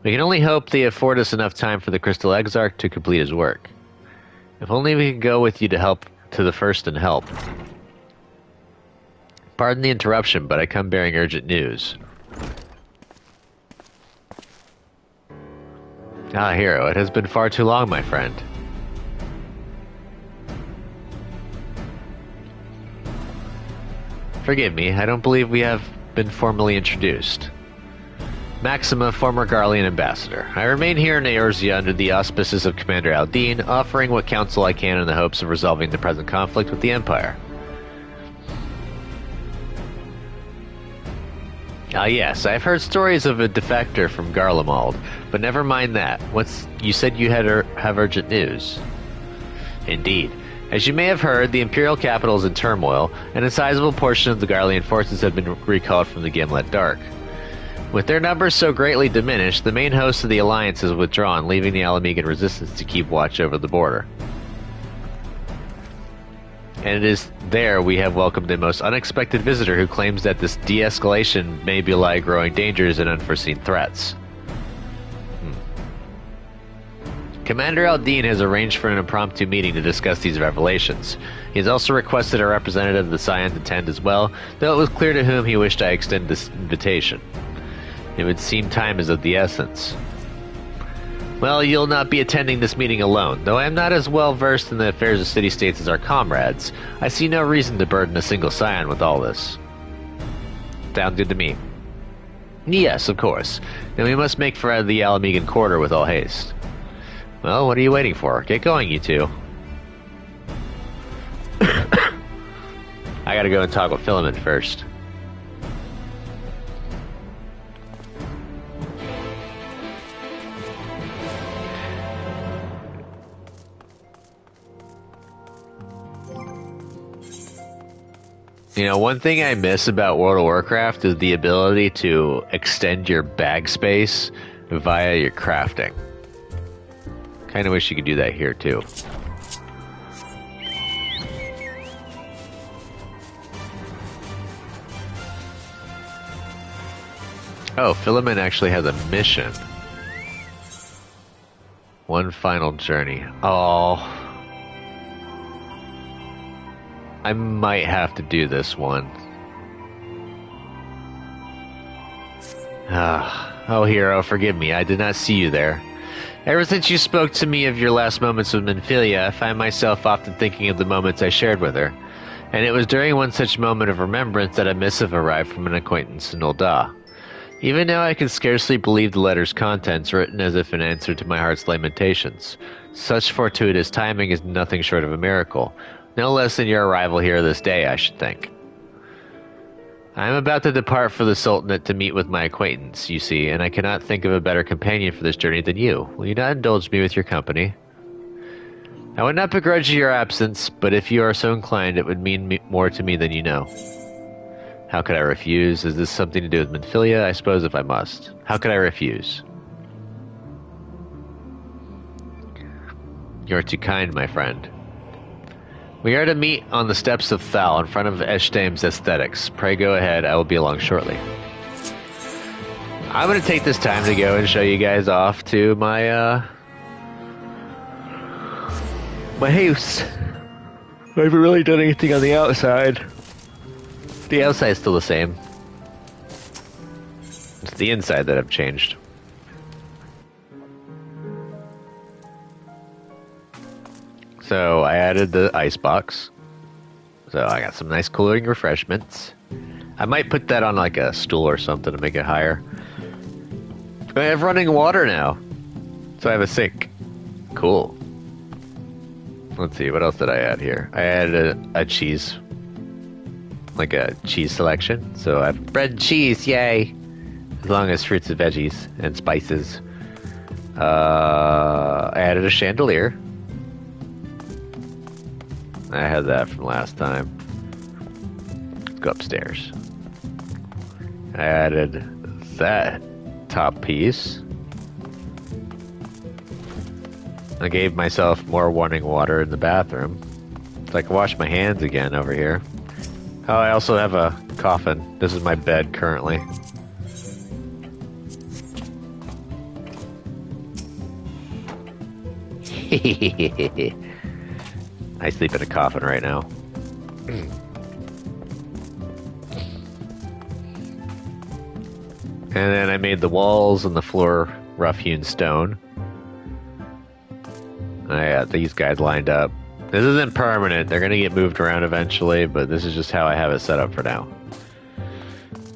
We can only hope they afford us enough time for the Crystal Exarch to complete his work. If only we could go with you to the First and help. Pardon the interruption, but I come bearing urgent news. Ah, Hero, it has been far too long, my friend. Forgive me, I don't believe we have been formally introduced. Maxima, former Garlean ambassador. I remain here in Eorzea under the auspices of Commander Aldine, offering what counsel I can in the hopes of resolving the present conflict with the Empire. Ah yes, I've heard stories of a defector from Garlemald, but never mind that. You said you have urgent news. Indeed. As you may have heard, the Imperial capital is in turmoil, and a sizable portion of the Garlean forces have been recalled from the Gimlet Dark. With their numbers so greatly diminished, the main host of the Alliance has withdrawn, leaving the Alamegan resistance to keep watch over the border. And it is there we have welcomed a most unexpected visitor who claims that this de-escalation may belie growing dangers and unforeseen threats. Commander Aldine has arranged for an impromptu meeting to discuss these revelations. He has also requested a representative of the Scions attend as well, though it was clear to whom he wished I extend this invitation. It would seem time is of the essence. Well, you'll not be attending this meeting alone. Though I am not as well versed in the affairs of city-states as our comrades, I see no reason to burden a single scion with all this. Sounds good to me. Yes, of course. Then we must make for the Alamegan quarter with all haste. Well, what are you waiting for? Get going, you two. I gotta go and talk with Philemon first. You know, one thing I miss about World of Warcraft is the ability to extend your bag space via your crafting. Kinda wish you could do that here too. Oh, Philemon actually has a mission. One final journey. Oh. I might have to do this one. Oh, Hero, forgive me. I did not see you there. Ever since you spoke to me of your last moments with Minfilia, I find myself often thinking of the moments I shared with her. And it was during one such moment of remembrance that a missive arrived from an acquaintance in Ul'dah. Even now I can scarcely believe the letter's contents, written as if in answer to my heart's lamentations. Such fortuitous timing is nothing short of a miracle. No less than your arrival here this day, I should think. I am about to depart for the Sultanate to meet with my acquaintance, you see, and I cannot think of a better companion for this journey than you. Will you not indulge me with your company? I would not begrudge you your absence, but if you are so inclined, it would mean more to me than you know. How could I refuse? Is this something to do with Minfilia? I suppose if I must. How could I refuse? You are too kind, my friend. We are to meet on the steps of Thal in front of Eshtame's Aesthetics. Pray go ahead, I will be along shortly. I'm going to take this time to go and show you guys off to my, my house. I haven't really done anything on the outside. The outside is still the same. It's the inside that I've changed. So I added the ice box. So I got some nice cooling refreshments. I might put that on like a stool or something to make it higher. I have running water now. So I have a sink. Cool. Let's see, what else did I add here? I added a cheese. Like a cheese selection. So I have bread and cheese, yay! As long as fruits and veggies and spices. I added a chandelier. I had that from last time. Let's go upstairs. I added that top piece. I gave myself more running water in the bathroom. So I can wash my hands again over here. Oh, I also have a coffin. This is my bed currently. I sleep in a coffin right now. And then I made the walls and the floor rough-hewn stone. I got these guys lined up. This isn't permanent. They're going to get moved around eventually, but this is just how I have it set up for now.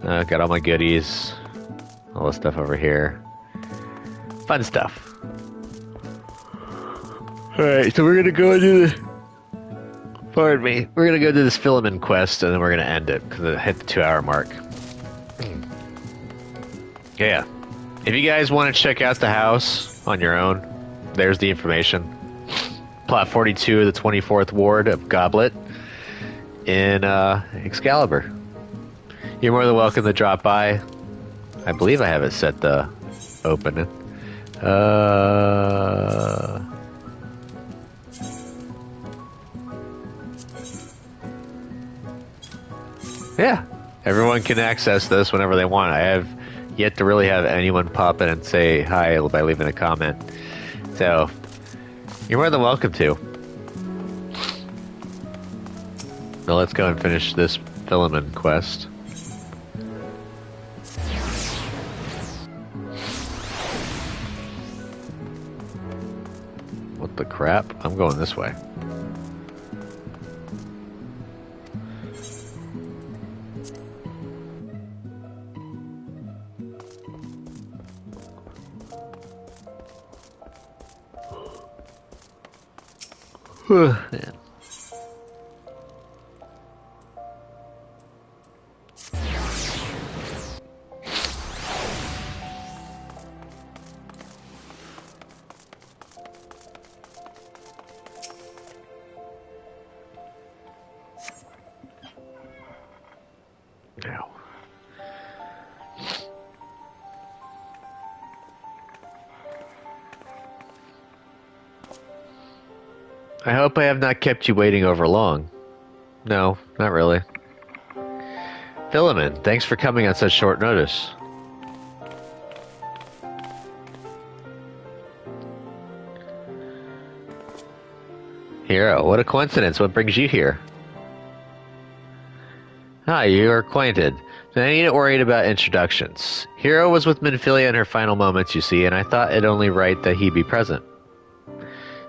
Got all my goodies. All the stuff over here. Fun stuff. Alright, so we're going to go into the... Pardon me. We're going to go do this filament quest, and then we're going to end it, because it hit the 2-hour mark. Yeah. If you guys want to check out the house on your own, there's the information. Plot 42 of the 24th Ward of Goblet in Excalibur. You're more than welcome to drop by. I believe I have it set to open. Yeah, everyone can access this whenever they want. I have yet to really have anyone pop in and say hi by leaving a comment. So, you're more than welcome to. Now let's go and finish this filament quest. What the crap? I'm going this way. Man. Now. I hope I have not kept you waiting over long. No, not really. Philemon, thanks for coming on such short notice. Hero, what a coincidence. What brings you here? Hi, you are acquainted. Then I needn't worry about introductions. Hero was with Minfilia in her final moments, you see, and I thought it only right that he be present.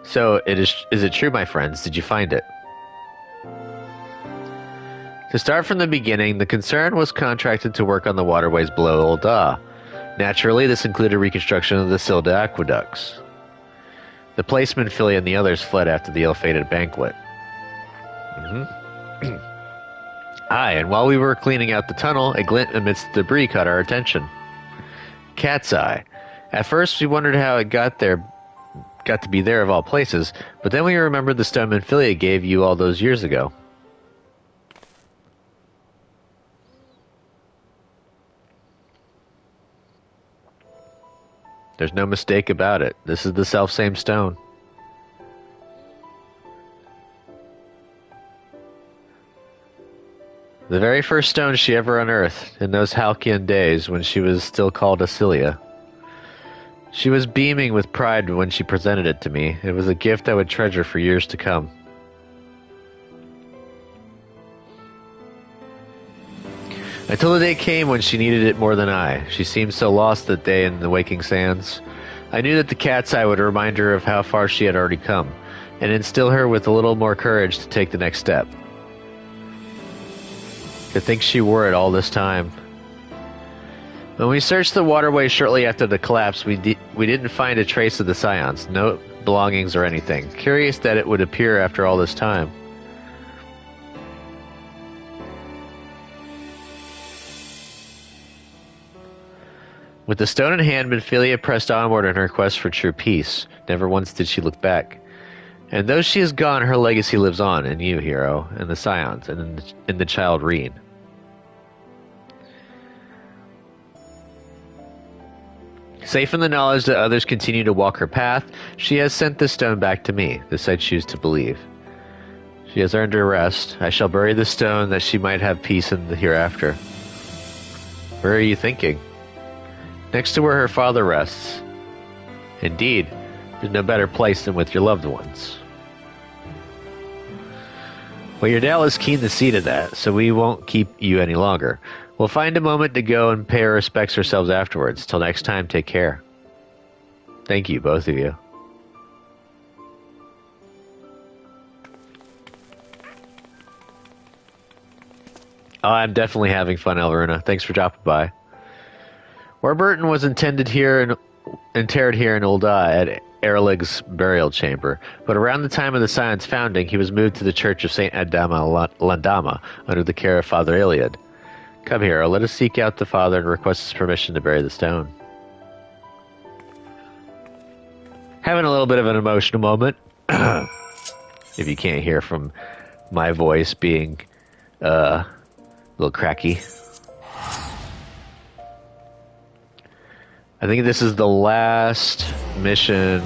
So, is it true, my friends? Did you find it? To start from the beginning, the concern was contracted to work on the waterways below Old Da. Naturally, this included reconstruction of the Silda aqueducts. The placeman, Philly, and the others fled after the ill-fated banquet. Aye, and while we were cleaning out the tunnel, a glint amidst the debris caught our attention. Cat's eye. At first, we wondered how it got to be there of all places, but then we remembered the stone Minfilia gave you all those years ago. There's no mistake about it. This is the selfsame stone. The very first stone she ever unearthed, in those halcyon days when she was still called Acilia. She was beaming with pride when she presented it to me. It was a gift I would treasure for years to come. Until the day came when she needed it more than I. She seemed so lost that day in the waking sands. I knew that the cat's eye would remind her of how far she had already come. and instill her with a little more courage to take the next step. To think she wore it all this time. When we searched the waterway shortly after the collapse, we didn't find a trace of the Scions, no belongings or anything. Curious that it would appear after all this time. With the stone in hand, Minfilia pressed onward in her quest for true peace. Never once did she look back. And though she is gone, her legacy lives on in you, hero, and the Scions, and in the child Reen. Safe in the knowledge that others continue to walk her path, she has sent this stone back to me. This I choose to believe. She has earned her rest. I shall bury the stone that she might have peace in the hereafter. Where are you thinking? Next to where her father rests. Indeed, there's no better place than with your loved ones. Well, your Dal is keen to see to that, so we won't keep you any longer. We'll find a moment to go and pay our respects ourselves afterwards. Till next time, take care. Thank you, both of you. Oh, I'm definitely having fun, Elveruna. Thanks for dropping by. Warburton was interred here in Ul'dah at Erlig's burial chamber, but around the time of the Scion's founding, he was moved to the Church of St. Adama Landama under the care of Father Iliad. Come here, let us seek out the father and request his permission to bury the stone. Having a little bit of an emotional moment, if you can't hear from my voice being a little cracky. I think this is the last mission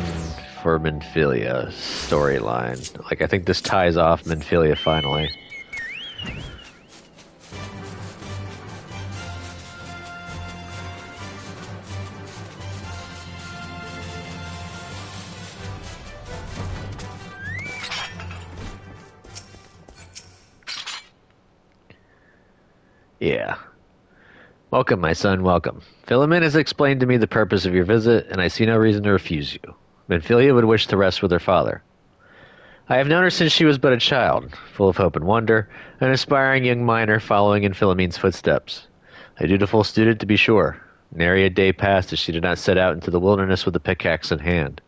for Minfilia's storyline. Like, I think this ties off Minfilia finally. Yeah. Welcome, my son, welcome. Philemon has explained to me the purpose of your visit, and I see no reason to refuse you. Minfilia would wish to rest with her father. I have known her since she was but a child, full of hope and wonder, an aspiring young miner following in Philomene's footsteps. A dutiful student, to be sure. Nary a day passed as she did not set out into the wilderness with a pickaxe in hand.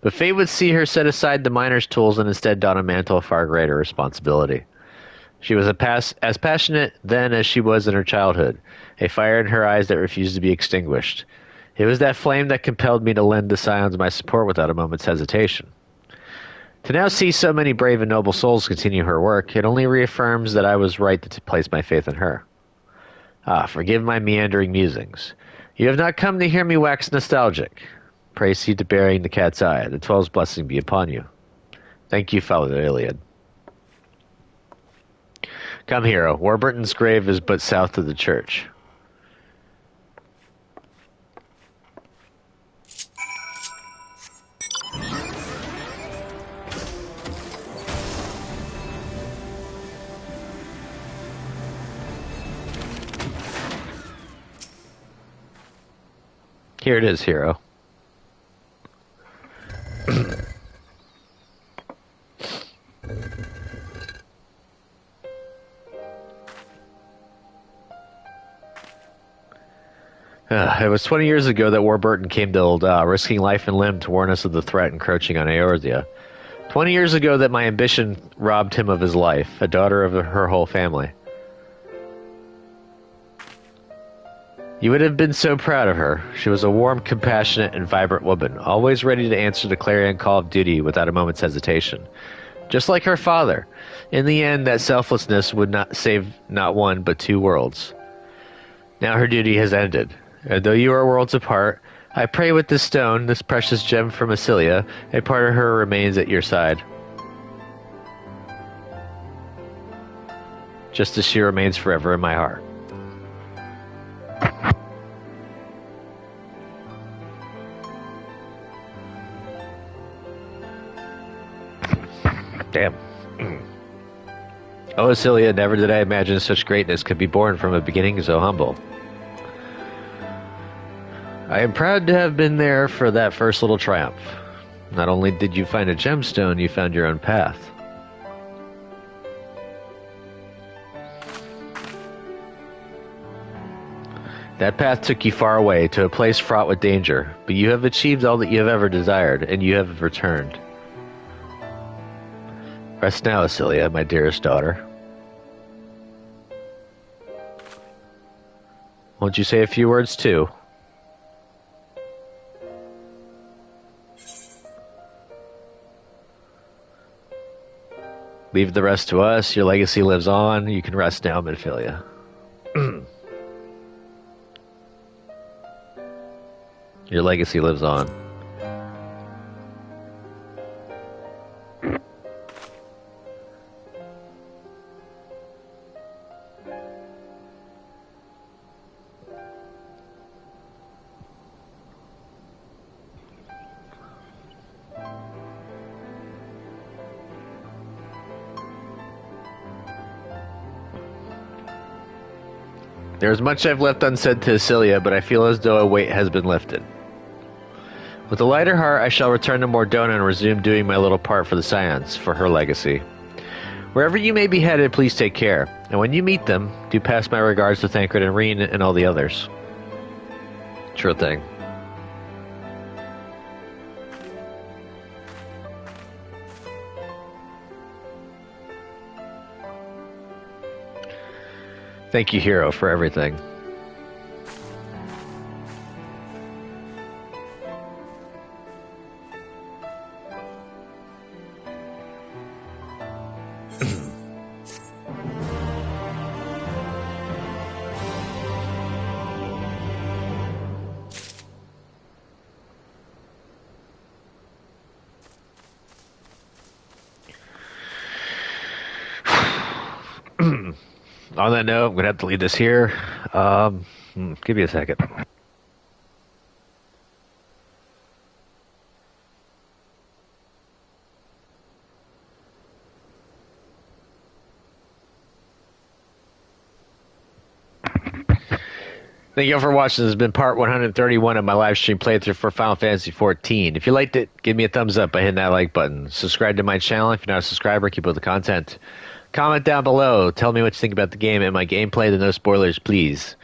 But fate would see her set aside the miner's tools and instead don a mantle of far greater responsibility. She was as passionate then as she was in her childhood, a fire in her eyes that refused to be extinguished. It was that flame that compelled me to lend the Scions my support without a moment's hesitation. To now see so many brave and noble souls continue her work, it only reaffirms that I was right to place my faith in her. Ah, forgive my meandering musings. You have not come to hear me wax nostalgic. Pray see to burying the cat's eye. The 12's blessing be upon you. Thank you, Father Iliad. Come, hero. Warburton's grave is but south of the church. Here it is, hero. It was 20 years ago that Warburton came to Ul'dah, risking life and limb to warn us of the threat encroaching on Eorzea. 20 years ago that my ambition robbed him of his life, a daughter of her whole family. You would have been so proud of her. She was a warm, compassionate, and vibrant woman, always ready to answer the clarion call of duty without a moment's hesitation. Just like her father. In the end, that selflessness would not save not one but two worlds. Now her duty has ended. And though you are worlds apart, I pray with this stone, this precious gem from Massilia, a part of her remains at your side. Just as she remains forever in my heart. Damn. Oh, Massilia, never did I imagine such greatness could be born from a beginning so humble. I am proud to have been there for that first little triumph. Not only did you find a gemstone, you found your own path. That path took you far away, to a place fraught with danger, but you have achieved all that you have ever desired, and you have returned. Rest now, Acelia, my dearest daughter. Won't you say a few words, too? Leave the rest to us. Your legacy lives on. You can rest now, Minfilia. Your legacy lives on. There is much I've left unsaid to Acelia, but I feel as though a weight has been lifted. With a lighter heart, I shall return to Mordona and resume doing my little part for the Scions, for her legacy. Wherever you may be headed, please take care. And when you meet them, do pass my regards to Thancred and Reen and all the others. Sure thing. Thank you, Hero, for everything. On that note, I'm going to have to leave this here. Give me a second. Thank you all for watching. This has been part 131 of my live stream playthrough for Final Fantasy XIV. If you liked it, give me a thumbs up by hitting that like button. Subscribe to my channel if you're not a subscriber. Keep up with the content. Comment down below. Tell me what you think about the game and my gameplay. The no spoilers, please.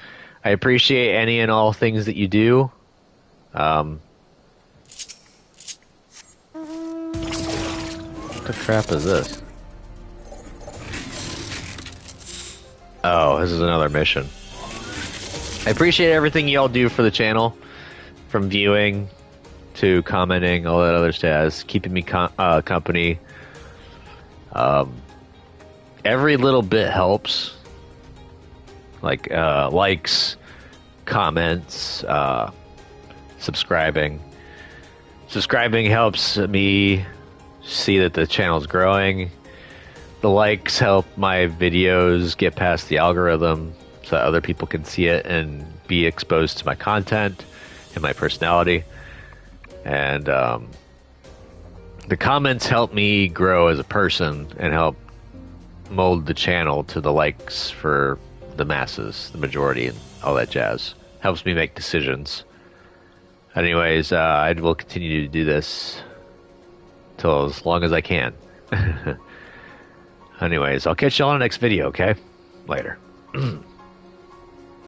I appreciate any and all things that you do. What the crap is this? Oh, this is another mission. I appreciate everything y'all do for the channel. From viewing to commenting, all that other jazz. Keeping me company. Every little bit helps. Like likes, comments, subscribing. Subscribing helps me see that the channel's growing. The likes help my videos get past the algorithm so that other people can see it and be exposed to my content and my personality. And the comments help me grow as a person and help mold the channel to the likes for the masses, the majority, and all that jazz. Helps me make decisions. Anyways, I will continue to do this till as long as I can. Anyways, I'll catch you all in the next video, okay? Later.